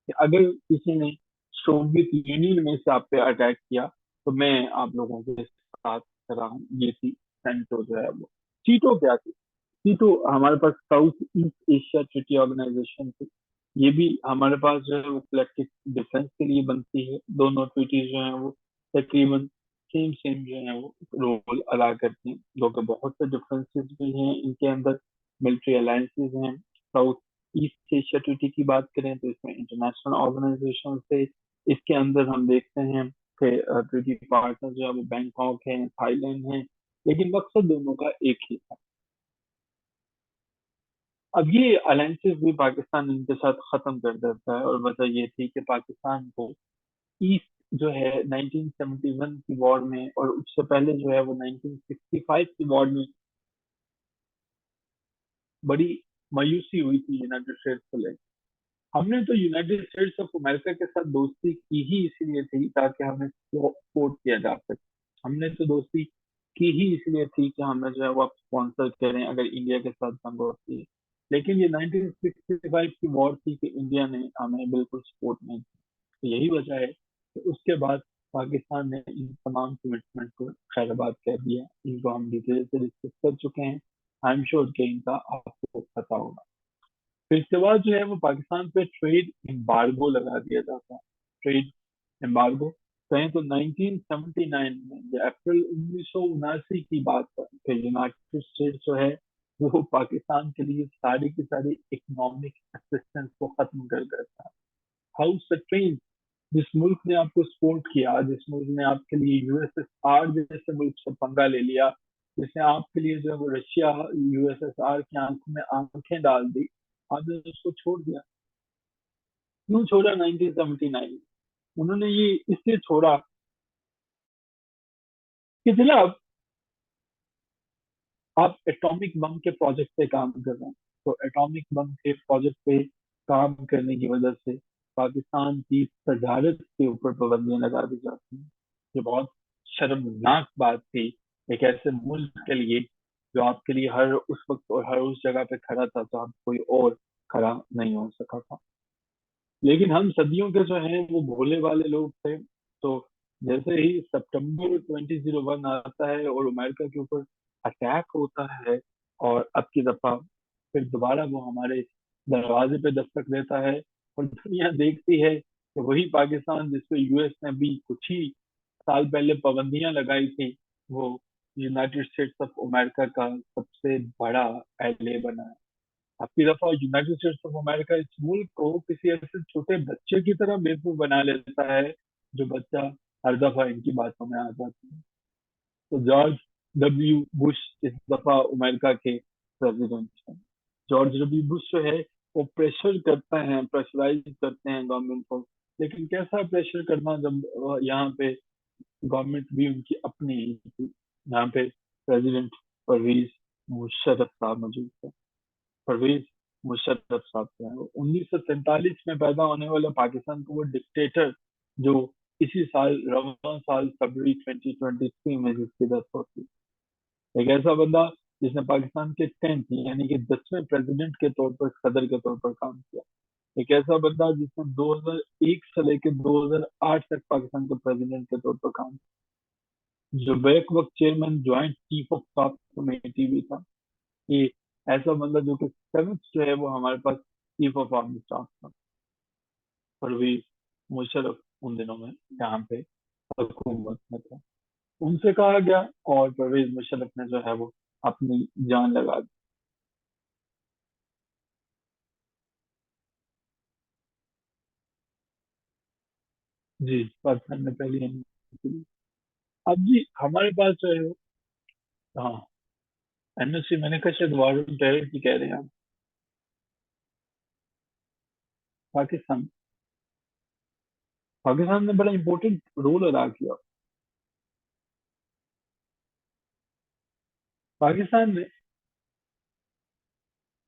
कि अगर किसी ने सोवियत यूनियन में से आप पे अटैक किया तो मैं आप लोगों के साथ खड़ा हूँ। ये थी सेंटो जो है वो। टीटो क्या थी? टीटो हमारे पास South East Asia treaty organization थी। ये भी हमारे पास जो है वो कलेक्टिव डिफेंस के लिए बनती है। दोनों ट्रीटी जो है वो तकरीबन सेम सेम जो है वो रोल अदा करती हैं, दो के बहुत से डिफरेंसेस भी हैं इनके अंदर। मिलिट्री अलायंसेस हैं। साउथ ईस्ट एशिया ट्रीटी की बात करें तो इसमें इंटरनेशनल ऑर्गेनाइजेशन से, इसके अंदर हम देखते हैं कि ट्रीटी पार्टनर जो है वो बैंकॉक है, थाईलैंड है, लेकिन मकसद दोनों का एक ही था। अब ये अलायंसेस भी पाकिस्तान इनके साथ खत्म कर देता है, और वजह ये थी कि पाकिस्तान को ईस्ट जो है 1971 की वॉर में, और उससे पहले जो है वो 1965 की वॉर में बड़ी मायूसी हुई थी यूनाइटेड स्टेट्स को लेकर। हमने तो यूनाइटेड स्टेट्स ऑफ अमेरिका के साथ दोस्ती की ही इसीलिए थी ताकि हमें सपोर्ट किया जा सके। हमने तो दोस्ती की ही इसलिए थी कि हमें जो है वो आप स्पॉन्सर करें अगर इंडिया के साथ जंग होती है। लेकिन ये 1965 की वॉर थी कि इंडिया ने हमें बिल्कुल सपोर्ट नहीं किया। तो यही वजह है कि उसके बाद पाकिस्तान ने इन तमाम कमिटमेंट को खैरबाद कर दिया। इनको हम डिटेल से डिस्कस कर चुके हैं। आई एम श्योर कि इनका आपको पता होगा। फिर इसके बाद जो है वो पाकिस्तान पे ट्रेड एम्बार्गो लगा दिया जाता है। ट्रेड एम्बार्गो कहें तो 1979 में, या अप्रैल 1979 की बात है कि यूनाइटेड स्टेट्स जो है वो पाकिस्तान के लिए सारी की सारी इकोनॉमिक असिस्टेंस को खत्म कर देता है। How strange! जिस मुल्क ने आपको सपोर्ट किया, जिस मुल्क ने आपके लिए यूएसएसआर जैसे मुल्क से पंगा ले लिया, जिसने आपके लिए जो है वो रशिया यूएसएसआर की आंखों में आंखें डाल दी, आपने उसको छोड़ दिया। क्यों छोड़ा 1979 में? उन्होंने ये इसलिए छोड़ा कि जनाब आप एटॉमिक बम के प्रोजेक्ट पे काम कर रहे हैं। तो एटॉमिक बम के प्रोजेक्ट पे काम करने की वजह से पाकिस्तान की तजारत के ऊपर पाबंदियां लगा दी जाती हैं। ये बहुत शर्मनाक बात थी एक ऐसे मुल्क के लिए जो आपके लिए हर उस वक्त और हर उस जगह पे खड़ा था जहाँ कोई और खड़ा नहीं हो सका था। लेकिन हम सदियों के जो हैं वो भोले वाले लोग थे। तो जैसे ही सितंबर 2001 आता है और अमेरिका के ऊपर अटैक होता है, और अब की दफा फिर दोबारा वो हमारे दरवाजे पे दस्तक देता है, और दुनिया देखती है कि वही पाकिस्तान जिसपे यूएस ने भी कुछ ही साल पहले पाबंदियां लगाई थी, वो यूनाइटेड स्टेट्स ऑफ अमेरिका का सबसे बड़ा एले बना है। आपकी दफा यूनाइटेड स्टेट्स ऑफ अमेरिका इस मुल्क को किसी ऐसे छोटे बच्चे की तरह बेवकूफ बना लेता है, जो बच्चा हर दफा इनकी बातों में आ जाता है। तो जॉर्ज डब्ल्यू बुश इस दफा अमेरिका के प्रेसिडेंट हैं। जॉर्ज डब्ल्यू बुश जो है वो प्रेशर करते हैं, प्रेशराइज करते हैं गवर्नमेंट को। लेकिन कैसा प्रेशर करना जब यहाँ पे गवर्नमेंट भी उनकी अपनी ही थी। यहाँ पे प्रेसिडेंट परवेज मुशर्रफ साहब मौजूद थे। परवेज मुशर्रफ साहब थे, 1947 में पैदा होने वाले पाकिस्तान को वो डिक्टेटर जो इसी साल रमजान साल फरवरी 2023 में जिसकी डेथ होती। एक ऐसा बंदा जिसने पाकिस्तान के 10th यानी कि 10वें प्रेसिडेंट के तौर पर, सदर के तौर पर काम किया। एक ऐसा बंदा जिसने 2001 से लेकर 2008 तक पाकिस्तान के प्रेसिडेंट के तौर पर काम किया, जो बैक वक्त chairman joint chief of staff committee भी था। ये ऐसा बंदा जो कि 7th जो है वो हमारे पास चीफ ऑफ आर्मी स्टाफ था। परवेज मुशर्रफ उन दिनों में यहाँ पे हुकूमत में था, उनसे कहा गया और परवेज मुशर्रफ ने जो है वो अपनी जान लगा दी। जी, पाकिस्तान ने पहली इनिंग। अब जी हमारे पास जो है, हाँ, एमएससी मैंने कहा शायद वार ऑन टेरर की कह रहे हैं आप। पाकिस्तान पाकिस्तान ने बड़ा इंपॉर्टेंट रोल अदा किया। पाकिस्तान ने,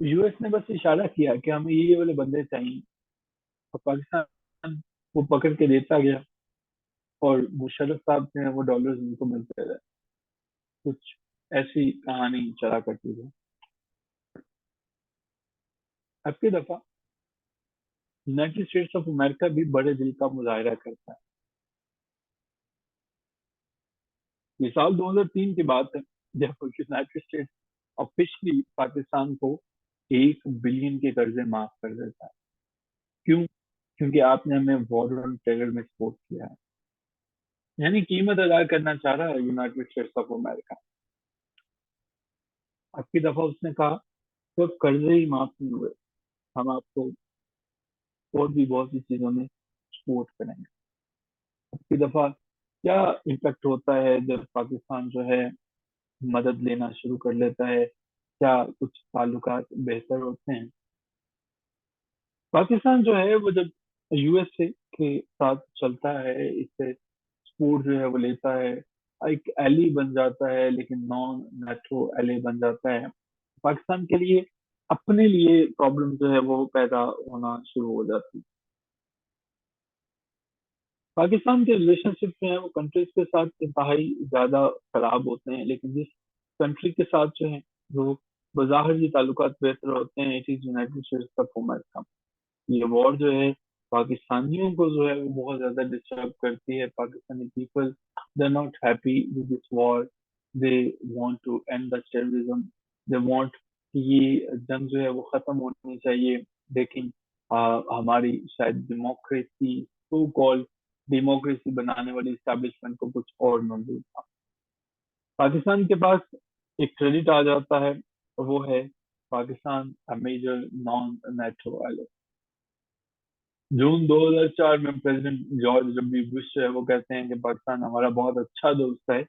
यूएस ने बस इशारा किया कि हमें ये वाले बंदे चाहिए, और पाकिस्तान वो पकड़ के देता गया, और मुशर्रफ साहब जो है वो डॉलर्स उनको मिलते रहे। कुछ ऐसी कहानी चला करती थी। अब की दफा यूनाइटेड स्टेट्स ऑफ अमेरिका भी बड़े दिल का मुजाहरा करता है। ये साल 2003 की बात है, जब यूनाइटेड स्टेट्स ऑफिशियली पाकिस्तान को 1 बिलियन के कर्जे माफ कर देता है। क्यों? क्योंकि आपने हमें वॉर ऑन टेरर में सपोर्ट किया है, यानी कीमत अदा करना चाह रहा है यूनाइटेड स्टेट्स ऑफ अमेरिका। अब की दफा उसने कहा तो कर्जे ही माफ नहीं हुए, हम आपको और भी बहुत सी चीजों में सपोर्ट करेंगे। अब की दफा क्या इम्पेक्ट होता है जब पाकिस्तान जो है मदद लेना शुरू कर लेता है? क्या कुछ ताल्लुकात बेहतर होते हैं? पाकिस्तान जो है वो जब यूएसए के साथ चलता है, इससे सपोर्ट जो है वो लेता है, एक एली बन जाता है, लेकिन नॉन नेटो एली बन जाता है, पाकिस्तान के लिए अपने लिए प्रॉब्लम जो है वो पैदा होना शुरू हो जाती है। पाकिस्तान के रिलेशनशिप जो है वो कंट्रीज के साथ इंतहाई ज्यादा खराब होते हैं, लेकिन जिस कंट्री के साथ जो है वो बज़ाहिर ये ताल्लुकात बेहतर होते हैं, it is United states of America. ये वॉर जो है पाकिस्तानियों को जो है वो बहुत ज्यादा डिस्टर्ब करती है। Pakistani people they are not happy with this war, they want to end the terrorism, they want कि ये जंग जो है वो खत्म होनी चाहिए। लेकिन हमारी शायद डेमोक्रेसी, सो कॉल्ड डेमोक्रेसी बनाने वाली इस्टेब्लिशमेंट को कुछ और मंजूर था। पाकिस्तान के पास एक क्रेडिट आ जाता है, और वो है Pakistan a major non NATO. जून 2004 में प्रेसिडेंट जॉर्ज डब्ल्यू बुश जो है वो कहते हैं कि पाकिस्तान हमारा बहुत अच्छा दोस्त है,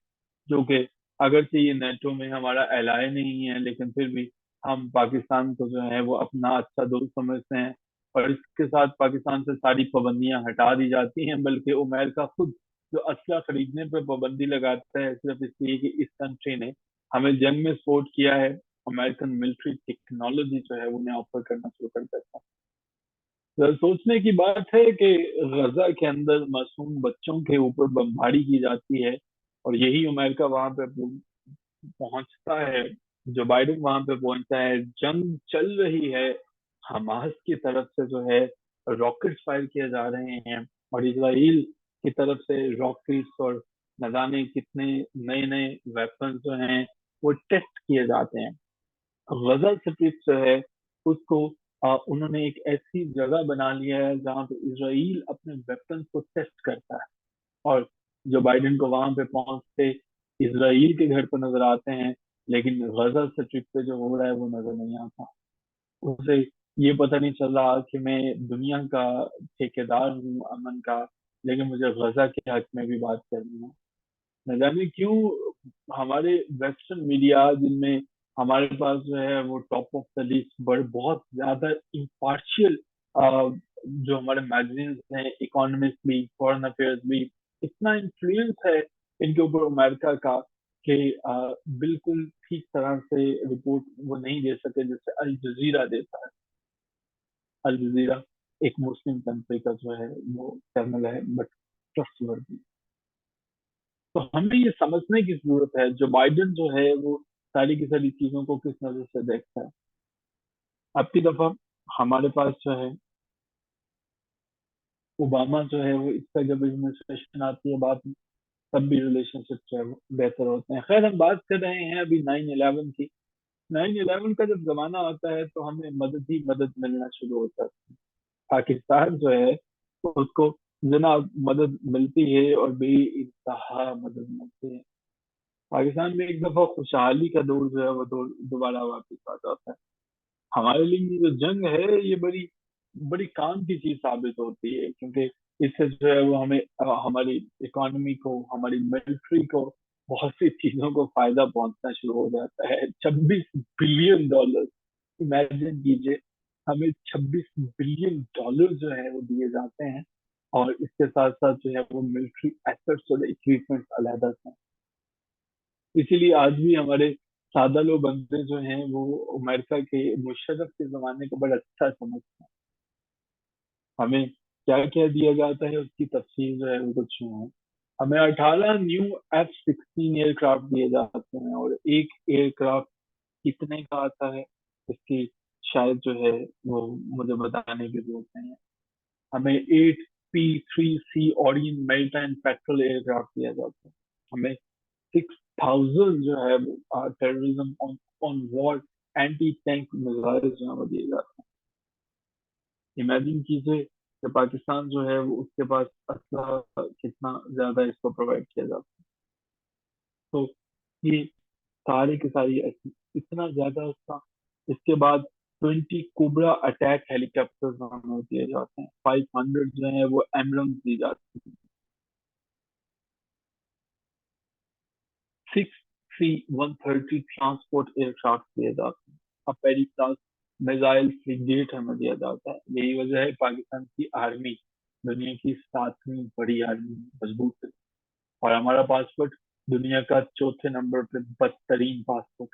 जो कि अगरचे ये नेटो में हमारा एलाय नहीं है, लेकिन फिर भी हम पाकिस्तान को जो है वो अपना अच्छा दोस्त समझते हैं। और इसके साथ पाकिस्तान से सारी पाबंदियां हटा दी जाती हैं, बल्कि अमेरिका खुद जो असला खरीदने पर पाबंदी लगाता है सिर्फ इसलिए कि इस कंट्री ने हमें जंग में सपोर्ट किया है, अमेरिकन मिलिट्री टेक्नोलॉजी जो है उन्हें ऑफर करना शुरू कर देता है। तो सोचने की बात है कि गजा के अंदर मासूम बच्चों के ऊपर बमबारी की जाती है, और यही अमेरिका वहां पे पहुंचता है, जो बाइडेन वहां पे पहुंचता है, जंग चल रही है, हमास की तरफ से जो है रॉकेट फायर किए जा रहे हैं, और इसराइल की तरफ से रॉकेट्स और न जाने कितने नए नए वेपन जो हैं वो टेस्ट किए जाते हैं। गजा स्ट्रिप जो है उसको उन्होंने एक ऐसी जगह बना लिया है जहाँ पे इसराइल अपने वेपन्स को टेस्ट करता है, और जो बाइडेन को वहां पे पहुंचते इसराइल के घर पर नजर आते हैं, लेकिन गजा स्ट्रिप पे जो हो रहा है वो नजर नहीं आता। उसे ये पता नहीं चल रहा कि मैं दुनिया का ठेकेदार हूँ अमन का, लेकिन मुझे गजा के हक में भी बात करनी है। न जाने क्यों हमारे वेस्टर्न मीडिया, जिनमें हमारे पास जो है वो टॉप ऑफ द लिस्ट बड़े बहुत ज्यादा इम्पार्शियल, जो हमारे मैगजीन्स हैं, इकोनॉमिस्ट भी, फॉरेन अफेयर्स भी, इतना इन्फ्लुएंस है इनके ऊपर अमेरिका का कि बिल्कुल ठीक तरह से रिपोर्ट वो नहीं दे सके जैसे अल जजीरा देता है। अल जजीरा एक मुस्लिम कंट्री का जो है वो चैनल है, बट ट्रस्टवर्दी। तो हमें ये समझने की जरूरत है जो बाइडेन जो है वो सारी की सारी चीजों को किस नजर से देखता है। अब की दफा हमारे पास जो है ओबामा जो है वो, इसका जब एडमिनिस्ट्रेशन आती है बात में, तब भी रिलेशनशिप जो है वो बेहतर होते हैं। खैर हम बात कर रहे हैं अभी 9/11 की। 9/11 का जब जमाना आता है तो हमें मदद ही मदद मिलना शुरू होता है। पाकिस्तान जो है उसको जनाब मदद मिलती है और बेइंतहा मदद मिलती है। पाकिस्तान में एक दफा खुशहाली का दौर जो है वो दौर दोबारा वापस आ जाता है। हमारे लिए ये जो जंग है ये बड़ी बड़ी काम की चीज साबित होती है, क्योंकि इससे जो है वो हमें हमारी इकोनॉमी को, हमारी मिलिट्री को, बहुत सी चीजों को फायदा पहुंचना शुरू हो जाता है। 26 बिलियन डॉलर, इमेजिन कीजिए, हमें 26 बिलियन डॉलर जो है वो दिए जाते हैं, और इसके साथ साथ जो है वो मिलिट्री एसेट्स और इक्विपमेंट अलहदा से। इसीलिए आज भी हमारे सादा लोग बंदे जो हैं वो अमेरिका के मुशर्रफ के जमाने को बड़ा अच्छा समझते हैं। हमें क्या क्या दिया जाता है उसकी तफसील जो है वो कुछ यूं है। हमें 18 न्यू F-16 एयरक्राफ्ट दिए जाते हैं, और एक एयरक्राफ्ट कितने का आता है इसकी शायद जो है वो मुझे बताने की जरूरत नहीं है। हमें 8P-3C Orion maritime petrol aircraft दिया जाता है। हमें 6,000 जो है terrorism on on war anti tank missile जो है वो दिए जाते हैं। इमेजिन कीजिए कि पाकिस्तान जो है वो उसके पास असला कितना ज्यादा इसको प्रोवाइड किया जाता है। तो ये सारी की सारी इतना ज्यादा उसका। इसके बाद 20 कोबरा अटैक हेलीकॉप्टर हमें दिए जाते हैं। 500 जो है वो एम्बुलेंस दी जाती है। 6C-130 ट्रांसपोर्ट एयरक्राफ्ट दिए जाते हैं। अपेरी क्लास मिसाइल फ्रिगेट हमें दिया जाता है। यही वजह है पाकिस्तान की आर्मी दुनिया की 7वीं बड़ी आर्मी, मजबूत है। और हमारा पासपोर्ट दुनिया का चौथे नंबर पे बदतरीन पासपोर्ट।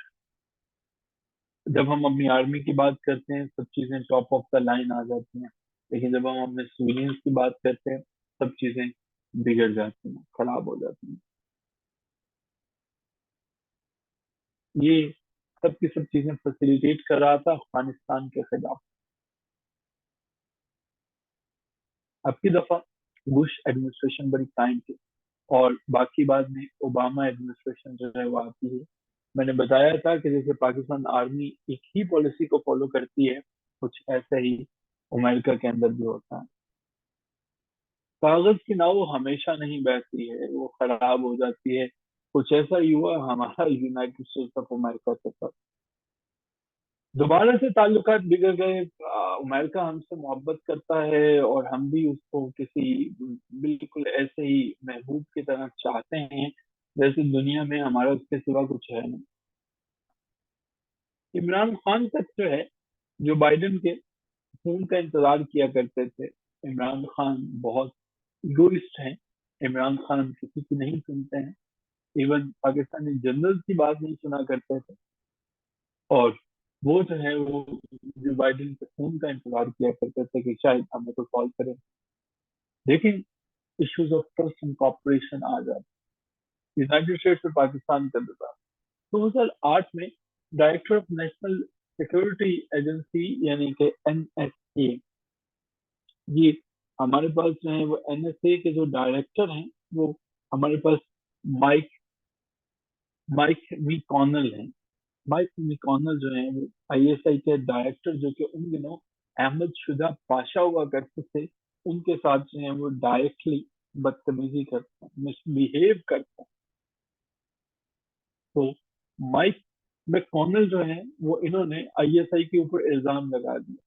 जब हम अपनी आर्मी की बात करते हैं सब चीजें टॉप ऑफ द लाइन आ जाती हैं, लेकिन जब हम अपने सिविलियंस की बात करते हैं सब चीजें बिगड़ जाती हैं, खराब हो जाती हैं। ये सब की सब चीजें फैसिलिटेट कर रहा था अफगानिस्तान के खिलाफ। अब की दफा बुश एडमिनिस्ट्रेशन बड़ी कायम थी, और बाकी बाद में ओबामा एडमिनिस्ट्रेशन जो है वो आती है। मैंने बताया था कि जैसे पाकिस्तान आर्मी एक ही पॉलिसी को फॉलो करती है, कुछ ऐसा ही अमेरिका के अंदर भी होता है। कागज की नाव हमेशा नहीं बहती है, वो खराब हो जाती है। कुछ ऐसा ही हुआ हमारा यूनाइटेड स्टेट्स ऑफ अमेरिका के साथ। दोबारा से ताल्लुकात बिगड़ गए। अमेरिका हमसे मोहब्बत करता है और हम भी उसको किसी बिल्कुल ऐसे ही महबूब की तरह चाहते हैं जैसे दुनिया में हमारा उसके सिवा कुछ है नहीं। इमरान खान तक जो है, जो बाइडेन के खून का इंतजार किया करते थे। इमरान खान बहुत इगोइस्ट हैं। इमरान खान किसी की नहीं सुनते हैं। इवन पाकिस्तानी जनरल की बात नहीं सुना करते थे। और वो जो है वो जो बाइडेन के खून का इंतजार किया करते थे कि शायद हमें तो कॉल करें। लेकिन issues of trust and cooperation आ जाते। यूनाइटेड स्टेट्स और पाकिस्तान का विवाद 2008 में director of national security agency यानी कि NSA, ये हमारे पास जो है वो NSA के जो डायरेक्टर हैं वो हमारे पास माइक माइक वी हैं। माइक वी जो है वो ISI के डायरेक्टर, जो कि उन दिनों अहमद शुजा पाशा हुआ करते थे, उनके साथ जो है वो डायरेक्टली बदतमीजी करते हैं, मिसबिहेव करते हैं। तो माइक मैकॉनल जो है वो इन्होंने ISI के ऊपर इल्जाम लगा दिया।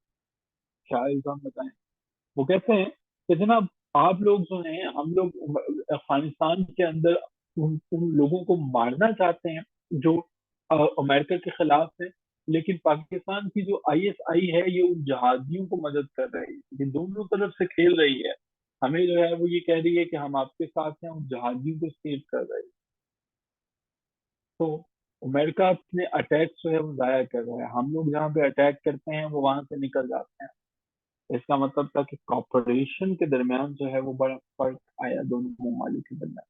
क्या इल्जाम लगाए? वो कहते हैं कि जनाब आप लोग जो हैं, हम लोग अफगानिस्तान के अंदर उन लोगों को मारना चाहते हैं जो अमेरिका के खिलाफ है, लेकिन पाकिस्तान की जो ISI है ये उन जहादियों को मदद कर रही है, ये दोनों तरफ से खेल रही है। हमें जो है वो ये कह रही है कि हम आपके साथ हैं, उन जहादियों को सेव कर रहे हैं। तो अमेरिका अपने अटैक जो है वो जाया कर रहा है। हम लोग जहाँ पे अटैक करते हैं वो वहां से निकल जाते हैं। इसका मतलब था कि कॉपरेशन के दरमियान जो है वो बड़ा फर्क आया दोनों ममालिक के दरमियान।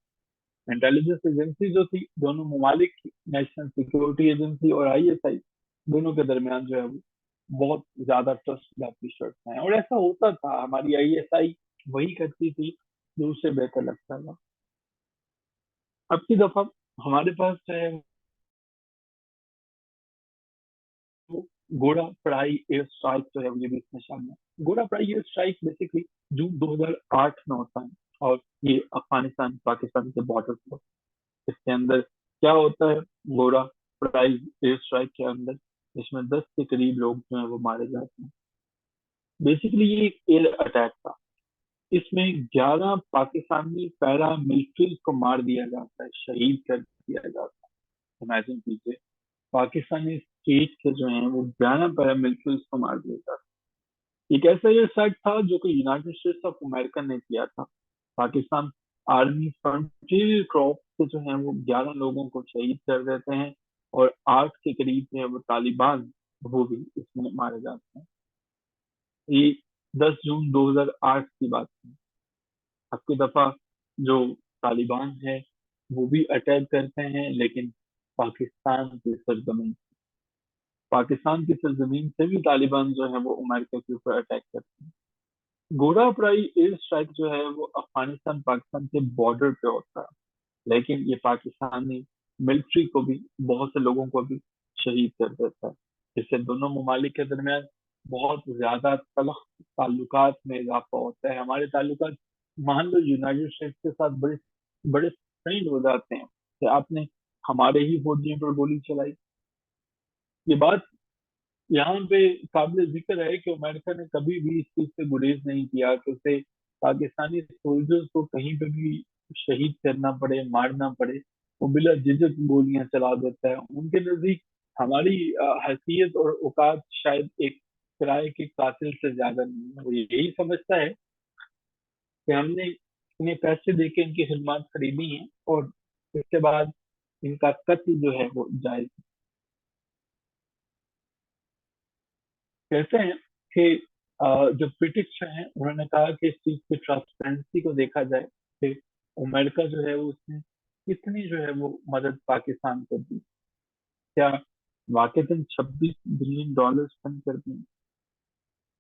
इंटेलिजेंस एजेंसी जो थी दोनों ममालिक की, नेशनल सिक्योरिटी एजेंसी और ISI, दोनों के दरमियान जो है वो बहुत ज्यादा ट्रस्ट एप्रिशिएट है। और ऐसा होता था, हमारी ISI वही करती थी जो उससे बेहतर लगता था। अब की दफा हमारे पास जो है वो घोड़ा पढ़ाई एयर स्ट्राइक जो है ये भी इसमें शामिल है। घोड़ा पढ़ाई एयर स्ट्राइक बेसिकली जून 2008 में होता है, और ये अफगानिस्तान पाकिस्तान के बॉर्डर पर। इसके अंदर क्या होता है, घोड़ा पढ़ाई एयर स्ट्राइक के अंदर इसमें 10 के करीब लोग जो है वो मारे जाते हैं। बेसिकली ये एक एयर अटैक था। इसमें 11 पाकिस्तानी पैरा मिलिट्री को मार दिया जाता है, शहीद कर दिया जाता है। इमेजिन कीजिए, पाकिस्तानी स्टेट के जो है वो 11 पैरा मिलिट्री को मार दिया जाता है। एक ऐसा एयर स्ट्राइक था जो कि यूनाइटेड स्टेट्स ऑफ अमेरिका ने किया था। पाकिस्तान आर्मी फ्रंटियर क्रॉप के जो है वो 11 लोगों को शहीद कर देते हैं, और 8 के करीब जो है वो तालिबान वो भी इसमें मारे जाते हैं। ये 10 जून 2008 की बात है। अब की दफा जो तालिबान है वो भी अटैक करते हैं, लेकिन पाकिस्तान की सरजमीन पाकिस्तान की सरजमीन से भी तालिबान जो है वो अमेरिका के ऊपर अटैक करते हैं। घोड़ापड़ाई एयर स्ट्राइक जो है वो अफगानिस्तान पाकिस्तान के बॉर्डर पे होता है, लेकिन ये पाकिस्तानी मिलिट्री को भी, बहुत से लोगों को भी शहीद कर देता है। इससे दोनों ममालिक के दरमियान बहुत ज्यादा तलख ताल्लुकात में इजाफा होता है। हमारे ताल्लुकात, मान लो यूनाइटेड स्टेट्स के साथ बड़े बड़े स्ट्रेंड हो जाते हैं कि आपने हमारे ही फौजियों पर गोली चलाई। ये बात यहाँ पे काबिल जिक्र है कि अमेरिका ने कभी भी इस चीज से गुरेज नहीं किया कि उसे पाकिस्तानी सोल्जर्स को कहीं पे भी शहीद करना पड़े, मारना पड़े, वो बिला झिझक गोलियां चला देता है। उनके नजदीक हमारी हैसियत और औकात शायद एक किराए के कातिल से ज्यादा नहीं है। वो यही समझता है कि हमने इन्हें पैसे देके इनकी खिदमत खरीदी है, और इसके बाद इनका कत्ल जो है वो जायज। कहते हैं कि जो ब्रिटिश हैं उन्होंने कहा कि इस चीज की ट्रांसपेरेंसी को देखा जाए कि अमेरिका जो है वो उसने कितनी जो है वो मदद पाकिस्तान को दी। क्या वाकई 26 बिलियन डॉलर स्पेंड कर दिए?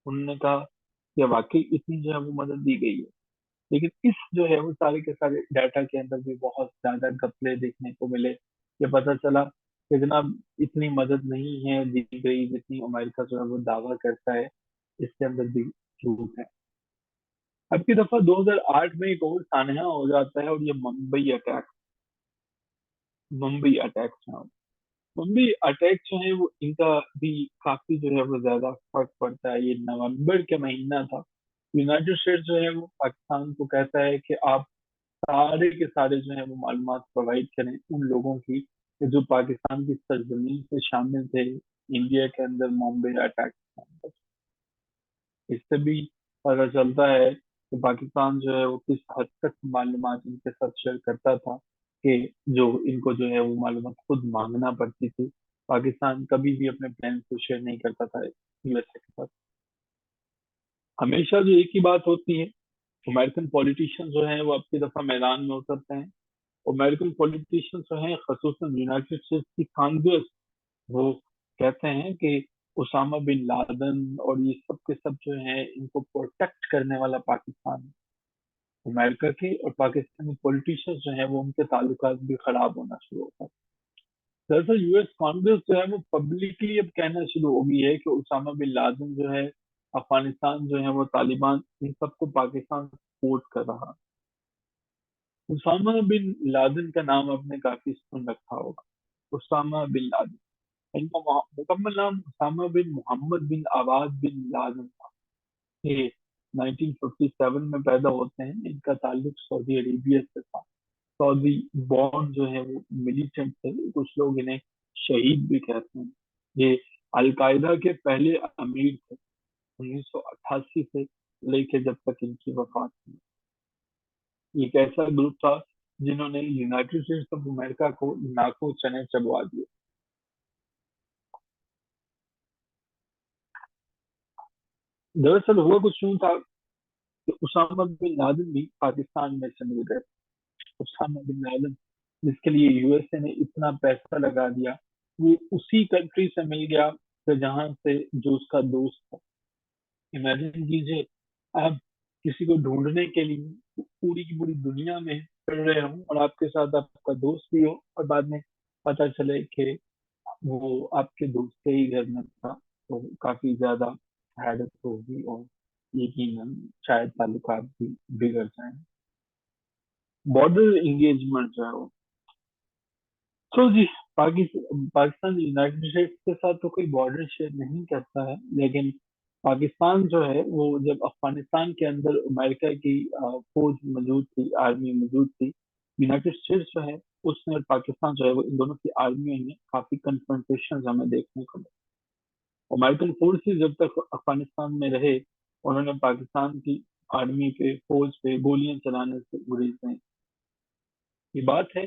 उन्होंने कहा कि वाकई इतनी जो है वो मदद दी गई है। लेकिन इस जो है वो सारे के सारे डाटा के अंदर भी बहुत ज्यादा घपले देखने को मिले। ये पता चला कि जनाब इतनी मदद नहीं है दी गई जितनी अमेरिका जो है वो दावा करता है। इसके अंदर भी झूठ है। अब की दफा 2008 में एक और सानहा हो जाता है, और ये मुंबई अटैक था। मुंबई अटैक जो है वो इनका भी काफी जो है वो ज्यादा फर्क पड़ता है। ये नवंबर के महीना था। यूनाइटेड स्टेट्स जो है वो पाकिस्तान को कहता है कि आप सारे के सारे जो है वो मालूमात प्रोवाइड करें उन लोगों की कि जो पाकिस्तान की सरजमीन से शामिल थे इंडिया के अंदर मुंबई अटैक। इससे भी पता चलता है कि पाकिस्तान जो है वो किस हद तक मालूमात इनके साथ शेयर करता था, कि जो इनको जो है वो मालूमात खुद मांगना पड़ती थी। पाकिस्तान कभी भी अपने प्लान को शेयर नहीं करता था यूएसए के साथ। हमेशा जो एक ही बात होती है, अमेरिकन पॉलिटिशियंस जो हैं वो अब की दफा मैदान में उतरते हैं। अमेरिकन पॉलिटिशियंस जो हैं, खसूसन यूनाइटेड स्टेट्स की कांग्रेस, वो कहते हैं कि उसामा बिन लादेन और ये सब के सब जो है इनको प्रोटेक्ट करने वाला पाकिस्तान है। अमेरिका के और पाकिस्तानी पॉलिटिशियंस जो है वो उनके ताल्लुकात भी खराब होना शुरू होता है। दरअसल यूएस कांग्रेस जो है वो पब्लिकली अब कहना शुरू हो गई है कि उसामा बिन लादेन जो है, अफगानिस्तान जो है वो तालिबान, इन सबको पाकिस्तान सपोर्ट कर रहा। उसामा बिन लादेन का नाम आपने काफी सुन रखा होगा। उसामा बिन लादेन, इनका मुकम्मल नाम उसामा बिन मोहम्मद बिन आवाज बिन लादेन था। ये 1957 में पैदा होते हैं। इनका ताल्लुक सऊदी अरेबिया से था। सऊदी बॉन्ड जो है वो मिलिटेंट थे, कुछ लोग इन्हें शहीद भी कहते हैं। ये अलकायदा के पहले अमीर थे 1988 से लेके जब तक इनकी वफात हुई। ये एक ऐसा ग्रुप था जिन्होंने यूनाइटेड स्टेट्स ऑफ अमेरिका को नाको चने चबवा दिए। दरअसल हुआ कुछ यूं था कि उसामा बिन लादेन भी पाकिस्तान में से मिल गए। उसामा बिन लादेन, जिसके लिए यूएसए ने इतना पैसा लगा दिया, वो उसी कंट्री से मिल गया कि जहां से जो उसका दोस्त था। इमेजिन कीजिए, आप किसी को ढूंढने के लिए पूरी की पूरी दुनिया में फिर रहे हो, और आपके साथ आपका दोस्त भी हो, और बाद में पता चले कि वो आपके दोस्त के ही घर में था। तो काफी ज्यादा हैरत होगी और यकीनन शायद ताल्लुकात भी बिगड़ जाए। बॉर्डर एंगेजमेंट जो है वो, तो जी, पाकिस्तान यूनाइटेड स्टेट्स के साथ तो कोई बॉर्डर शेयर नहीं करता है, लेकिन पाकिस्तान जो है वो जब अफगानिस्तान के अंदर अमेरिका की फौज मौजूद थी, आर्मी मौजूद थी, यूनाइटेड स्टेट्स जो है उसने और पाकिस्तान जो है वो इन दोनों की आर्मी में काफी कन्फ्रंटेशन हमें देखने को मिले। अमेरिकन फोर्सेस जब तक अफगानिस्तान में रहे, उन्होंने पाकिस्तान की आर्मी पे, फौज पे गोलियां चलाने से गुरेज नहीं। ये बात है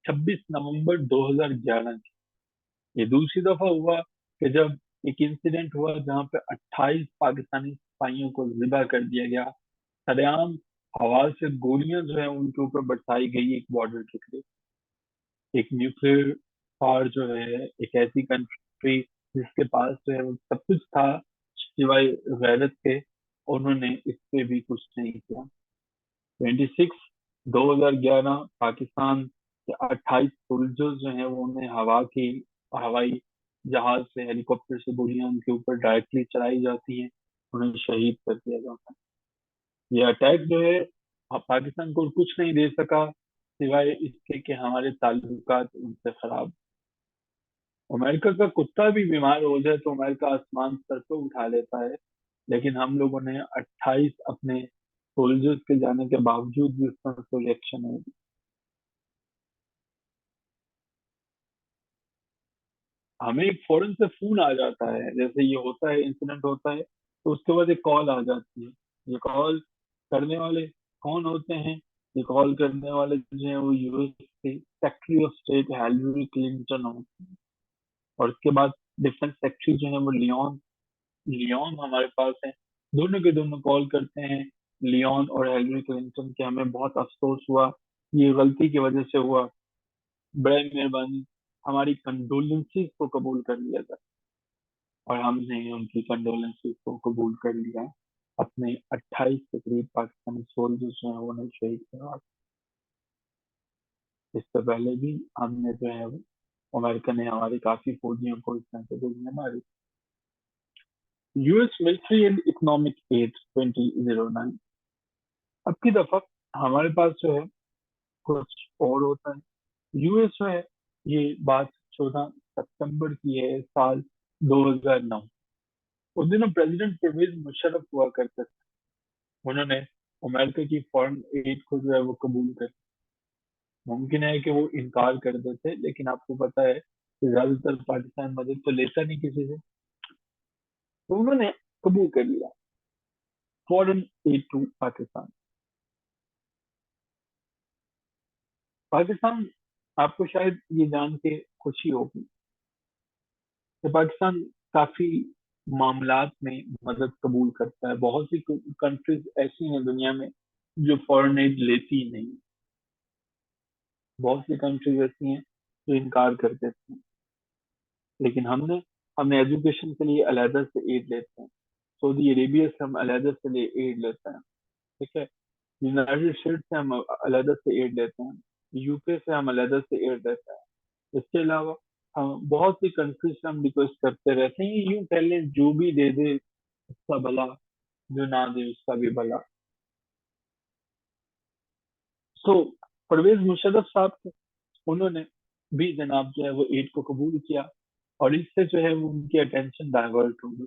26 नवंबर 2011 की। ये दूसरी दफा हुआ कि जब एक इंसिडेंट हुआ जहां पे 28 पाकिस्तानी सिपाहियों को जिबा कर दिया गया, सरेआम हवा से गोलियां जो है उनके ऊपर बरसाई गई एक बॉर्डर के करीब। एक न्यूक्लियर पावर जो है, एक ऐसी कंट्री जिसके पास जो है वो सब कुछ था सिवाय गैरत के, उन्होंने इस पे भी कुछ नहीं किया। 26 2011 पाकिस्तान के 28 सोल्जर्स जो हैं वो उन्हें हवाई जहाज से, हेलीकॉप्टर से गोलियां उनके ऊपर डायरेक्टली चलाई जाती हैं, उन्हें शहीद कर दिया जाता है। ये अटैक जो है पाकिस्तान को कुछ नहीं दे सका सिवाय इसके कि हमारे ताल्लुकात उनसे खराब। अमेरिका का कुत्ता भी बीमार हो जाए तो अमेरिका आसमान सर पे उठा लेता है, लेकिन हम लोगों ने 28 अपने सोल्जर्स के जाने के बावजूद भी उस पर कोई एक्शन नहीं। हमें एक फौरन से फोन आ जाता है, जैसे ये होता है, इंसिडेंट होता है, तो उसके बाद एक कॉल आ जाती है। ये कॉल करने वाले कौन होते हैं? ये कॉल करने वाले जो है वो यूएस के secretary of state Hillary Clinton होते हैं। और उसके बाद डिफेंस सेक्रेटरी जो है वो लियोन लियोन हमारे पास है। दोनों के दोनों कॉल करते हैं, लियोन और हिलरी क्लिंटन के, हमें बहुत अफसोस हुआ, ये गलती की वजह से हुआ, बड़े मेहरबानी हमारी कंडोलेंसेस को कबूल कर लिया जाए। और हमने उनकी कंडोलेंसेस को कबूल कर लिया। अपने 28 के करीब पाकिस्तानी सोल्जर्स जो है वो उन्हें शहीद करवा। इससे पहले भी हमने जो है वो, अमेरिका ने हमारे काफी फौजियों को इस तरह से गोलियां मारी। US military and economic aid 2009। अब की दफा हमारे पास जो है कुछ और होता है। यूएस जो है, ये बात 14 सितंबर की है, साल 2009। उस दिनों प्रेसिडेंट परवेज मुशर्रफ हुआ करते थे। उन्होंने अमेरिका की फॉरेन एड को जो है वो कबूल कर, मुमकिन है कि वो इनकार कर देते, लेकिन आपको पता है कि ज्यादातर पाकिस्तान मदद तो लेता नहीं किसी से, तो उन्होंने कबूल कर लिया foreign aid to Pakistan. Pakistan, आपको शायद ये जान के खुशी होगी कि पाकिस्तान काफी मामलात में मदद कबूल करता है। बहुत सी कंट्रीज ऐसी हैं दुनिया में जो फॉरेन एड लेती ही नहीं। बहुत सी कंट्रीज ऐसी हैं जो इनकार कर देती हैं, लेकिन हमने हमने एजुकेशन के लिए अलहदा से एड लेते हैं। सऊदी अरेबिया से हम अलहदा से एड लेते हैं, ठीक है। यूनाइटेड स्टेट से हम अलहदा से एड लेते हैं। यूके से हम अलहदा से एड लेते हैं। इसके अलावा हम बहुत सी कंट्रीज से हम रिक्वेस्ट करते रहते हैं, यूं कह लें जो भी दे दे उसका भला, जो ना दे उसका भी भला। तो परवेज मुशर्रफ साहब थे, उन्होंने भी जनाब जो है वो एड को कबूल किया, और इससे जो है वो उनकी अटेंशन डाइवर्ट हो गई।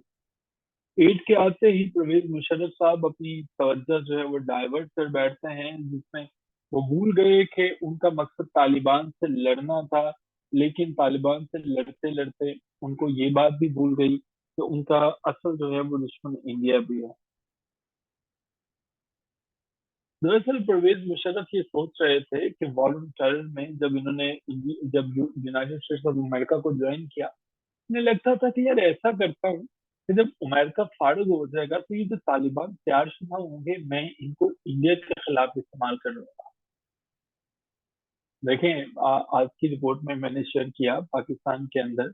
एड के आते ही परवेज मुशर्रफ साहब अपनी तवज्जो जो है वो डाइवर्ट कर बैठते हैं, जिसमें वो भूल गए कि उनका मकसद तालिबान से लड़ना था। लेकिन तालिबान से लड़ते लड़ते उनको ये बात भी भूल गई कि उनका असल जो है वो दुश्मन इंडिया भी है। दरअसल परवेज मुशर्रफ ये सोच रहे थे कि वॉर ऑन टेरर में जब यूनाइटेड स्टेट्स ऑफ अमेरिका को ज्वाइन किया, उन्हें लगता था कि यार ऐसा करता हूँ कि जब अमेरिका फारूक हो जाएगा तो ये जो तालिबान तैयारशुदा होंगे, मैं इनको इंडिया के खिलाफ इस्तेमाल कर लूंगा। देखें, आज की रिपोर्ट में मैंने शेयर किया, पाकिस्तान के अंदर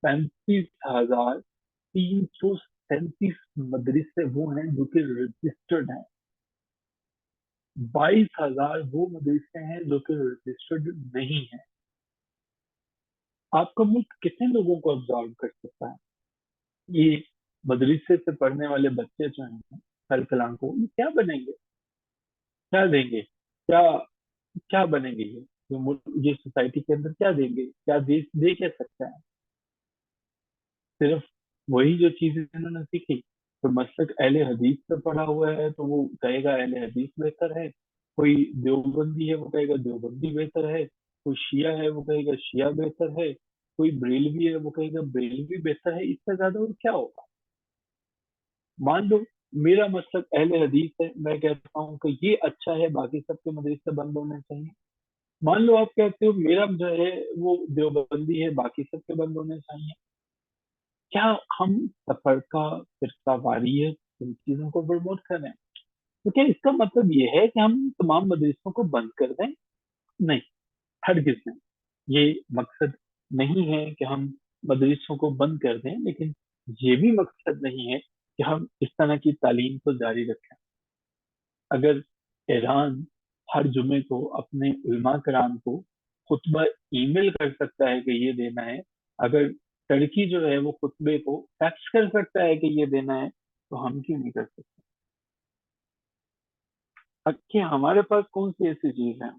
35,337 मदरसे वो हैं जो कि रजिस्टर्ड हैं। 22,000 वो मदरसे हैं जो कि रजिस्टर्ड नहीं है। आपका मुल्क कितने लोगों को अब्जॉर्व कर सकता है? ये मदरसे से पढ़ने वाले बच्चे जो हैं कल कलाम को, ये क्या बनेंगे, क्या देंगे, क्या क्या बनेंगे ये सोसाइटी के अंदर क्या देंगे, क्या दे क्या सकता है? सिर्फ वही जो चीजें इन्होंने सीखी। तो मसलक अहले हदीस पे पढ़ा हुआ है तो वो कहेगा अहले हदीस बेहतर है, कोई देवबंदी है वो कहेगा देवबंदी बेहतर है, कोई शिया है वो कहेगा शिया बेहतर है, कोई बरेलवी है वो कहेगा बरेलवी बेहतर है। इससे ज्यादा और क्या होगा? मान लो मेरा मसलक अहले हदीस है, मैं कहता हूँ कि ये अच्छा है, बाकी सबके मदरसे बंद होने चाहिए। मान लो आप कहते हो मेरा जो है वो देवबंदी है, बाकी सबके बंद होने चाहिए। क्या हम तफरका फिरकावारी है इन चीजों को प्रमोट कर रहे हैं? तो क्या इसका मतलब ये है कि हम तमाम मदरसों को बंद कर दें? नहीं, हरगिज नहीं। ये मकसद नहीं है कि हम मदरसों को बंद कर दें, लेकिन ये भी मकसद नहीं है कि हम इस तरह की तालीम को जारी रखें। अगर ईरान हर जुमे को अपने उलमा कराम को खुतबा ईमेल कर सकता है कि ये देना है, अगर टर्की जो है वो खुतबे को फैक्स कर सकता है कि ये देना है, तो हम क्यों नहीं कर सकते? कि हमारे पास कौन सी ऐसी चीज है?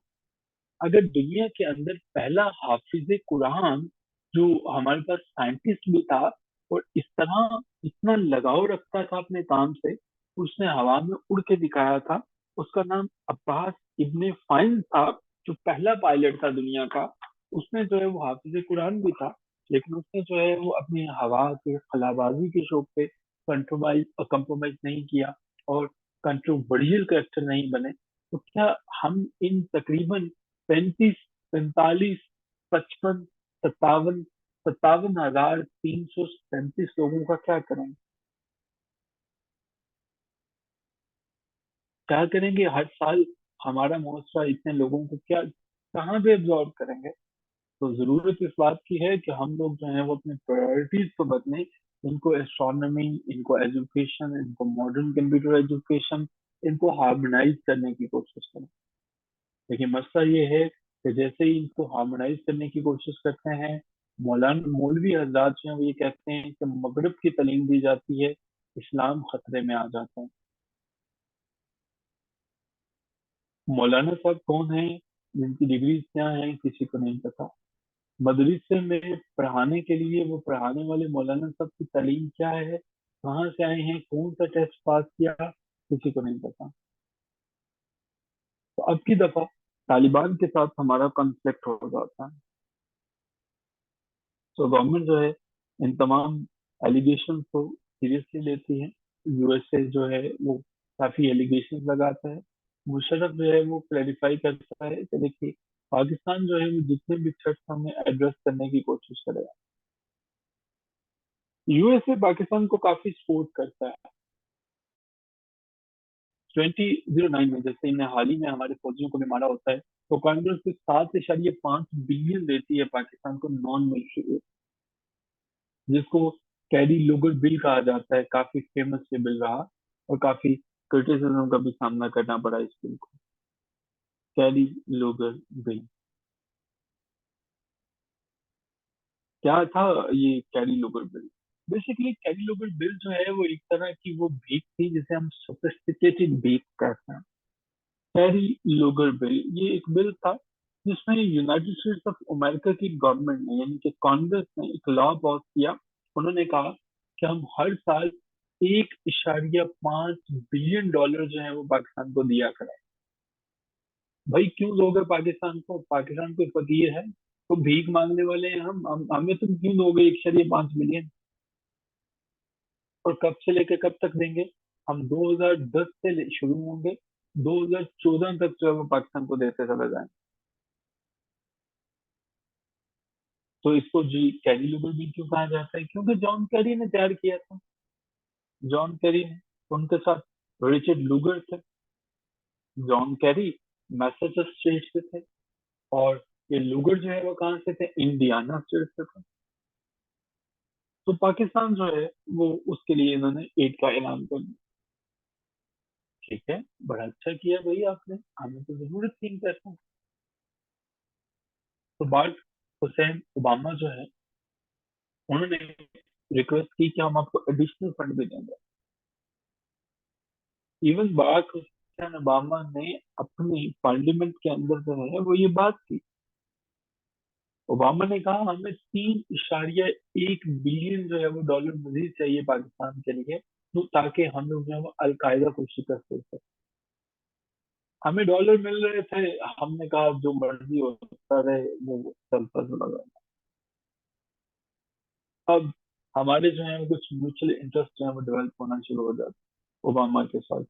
अगर दुनिया के अंदर पहला हाफिज कुरान जो हमारे पास साइंटिस्ट भी था और इस तरह इतना लगाव रखता था अपने काम से, उसने हवा में उड़ के दिखाया था, उसका नाम अब्बास इब्ने फाइन था, जो पहला पायलट था दुनिया का। उसने जो है वो हाफिज कुरान भी था, लेकिन उसने जो है वो अपनी हवा के खलाबाजी के शौक पे कंप्रोमाइज नहीं किया और कंट्रोवर्शियल कैरेक्टर नहीं बने। तो क्या हम इन तकरीबन 35, 45, 55, 57, 57,337 लोगों का क्या करेंगे? क्या करेंगे हर साल? हमारा मुआशरा इतने लोगों को क्या कहाँ पे एब्जॉर्ब करेंगे? तो जरूरत इस बात की है कि हम लोग जो है वो अपने प्रायोरिटीज को बदलें। इनको एस्ट्रोनॉमी, इनको एजुकेशन, इनको मॉडर्न कंप्यूटर एजुकेशन, इनको हार्मोनाइज करने की कोशिश करें। देखिए मसला ये है कि जैसे ही इनको हार्मोनाइज करने की कोशिश करते हैं, मौलाना मौलवी हजरात जो हैं वो ये कहते हैं कि मगरब की तालीम दी जाती है, इस्लाम खतरे में आ जाता है। मौलाना साहब कौन है, जिनकी डिग्री क्या है, किसी को नहीं पता। मदरसे में पढ़ाने के लिए वो पढ़ाने वाले मौलाना साहब की तालीम क्या है, कहाँ से आए हैं, कौन सा टेस्ट पास किया, किसी को नहीं पता। तो अब की दफा तालिबान के साथ हमारा कॉन्फ्लिक्ट हो जाता है। तो गवर्नमेंट जो है इन तमाम एलिगेशन को सीरियसली लेती है। यूएसए जो है वो काफी एलिगेशन लगाता है। मुशर्रफ जो है वो क्लैरिफाई करता है कि देखिए पाकिस्तान जो है वो जितने भी थ्रेट्स हमें एड्रेस करने की कोशिश करेगा। यूएसए पाकिस्तान को काफी सपोर्ट करता है। 2009 में जैसे इन्हें हाल ही में हमारे फौजियों को भी मारा होता है, तो कांग्रेस को 7.5 बिलियन देती है पाकिस्तान को नॉन मिलिट्री, जिसको कैरी लुगर बिल कहा जाता है। काफी फेमस ये बिल रहा और काफी क्रिटिसिज्म का भी सामना करना पड़ा इस बिल को। कैरी लुगर बिल क्या था? ये Kerry Lugar bill basically, Kerry Lugar bill जो है वो एक तरह की वो भीख थी जिसे हम सोफिस्टिकेटेड भीख कहते हैं। कैरी लुगर बिल ये एक बिल था जिसमें यूनाइटेड स्टेट्स ऑफ अमेरिका की गवर्नमेंट ने यानी कि कांग्रेस ने एक लॉ पास किया। उन्होंने कहा कि हम हर साल 1.5 बिलियन डॉलर जो है वो पाकिस्तान को दिया करें। भाई क्यों दोगे पाकिस्तान को? पाकिस्तान कोई फकीर है? तो भीख मांगने वाले हैं हमें तुम क्यों दोगे 1.5 बिलियन? और कब से लेकर कब तक देंगे? हम 2010 से शुरू होंगे, 2014 तक जो है वो पाकिस्तान को देते चले जाएंगे। तो इसको जी कैरी लुगर बिल क्यों कहा जाता है? क्योंकि जॉन कैरी ने तैयार किया था। जॉन कैरी ने, उनके साथ रिचर्ड लुगर थे। जॉन कैरी मैसाचुसेट्स से थे और ये लुगर जो है वो कहाँ से थे? इंडियाना स्टेट से थे। तो पाकिस्तान जो है वो उसके लिए इन्होंने एड का ऐलान कर दिया। ठीक है, बड़ा अच्छा किया भाई आपने, हमें तो जरूरत थी इन पैसों की। तो बाराक हुसैन ओबामा जो है उन्होंने रिक्वेस्ट की कि हम आपको एडिशनल फंड भी देंगे। इवन बाराक हुसैन ओबामा ने अपनी पार्लियामेंट के अंदर जो है वो ये बात की। ओबामा ने कहा हमें 3.1 बिलियन जो है वो डॉलर मजीद चाहिए पाकिस्तान के लिए, तो ताकि हम लोग जो है वो अलकायदा को शिकस्त दे सकें। हमें डॉलर मिल रहे थे, हमने कहा जो मर्जी होता रहे, वो चलता चला गया। अब हमारे जो है कुछ म्यूचुअल इंटरेस्ट जो है वो डेवलप होना शुरू हो जाता है ओबामा के साथ।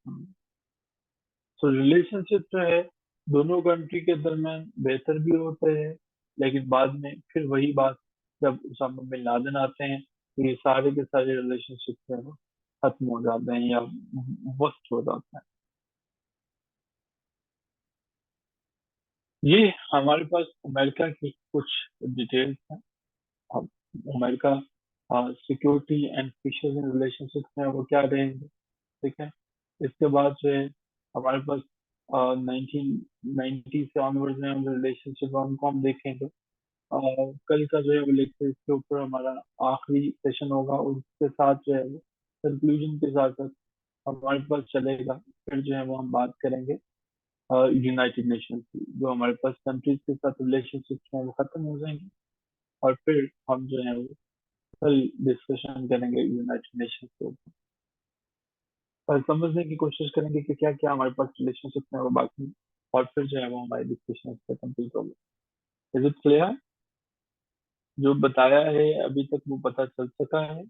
तो रिलेशनशिप जो है दोनों कंट्री के दरमियान बेहतर भी होते हैं, लेकिन बाद में फिर वही बात, जब उसामा बिन लादेन आते हैं तो ये सारे के सारे रिलेशनशिप जो है वो खत्म हो जाते हैं या वर्स्ट हो जाते हैं। ये हमारे पास अमेरिका की कुछ डिटेल्स हैं। अब America security and fissures in relationship में वो क्या रहेंगे, ठीक है। इसके बाद जो है हमारे पास 1990 से ऑनवर्ड्स में हम रिलेशनशिप हमको हम देखेंगे। कल का जो है वो लेक्चर इसके ऊपर हमारा आखिरी सेशन होगा, और उसके साथ जो है वो कंक्लूजन के साथ साथ हमारे पास चलेगा। फिर जो है वो हम बात करेंगे यूनाइटेड नेशंस की, जो हमारे पास कंट्रीज के साथ रिलेशनशिप हैं वो खत्म हो जाएंगे। और फिर हम जो है वो कल डिस्कशन करेंगे यूनाइटेड नेशंस के ऊपर, और समझने की कोशिश करेंगे कि क्या क्या हमारे पास रिलेशनशिप में वो बाकी, और फिर जो है वो हमारी डिस्कशन पे कंप्लीट होगी। Is it clear? जो बताया है अभी तक वो पता चल सका है,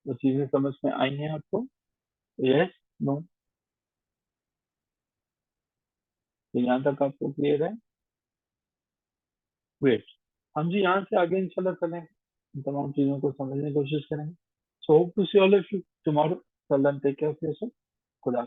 वो चीजें समझ में आई हैं आपको? यस? नो? यहाँ तक आपको क्लियर है? वेट, हम जी यहाँ से आगे इंशाल्लाह करेंगे, इन तमाम चीजों को समझने की कोशिश करेंगे। So hope to see all of you tomorrow. Take care of yourself. खुदा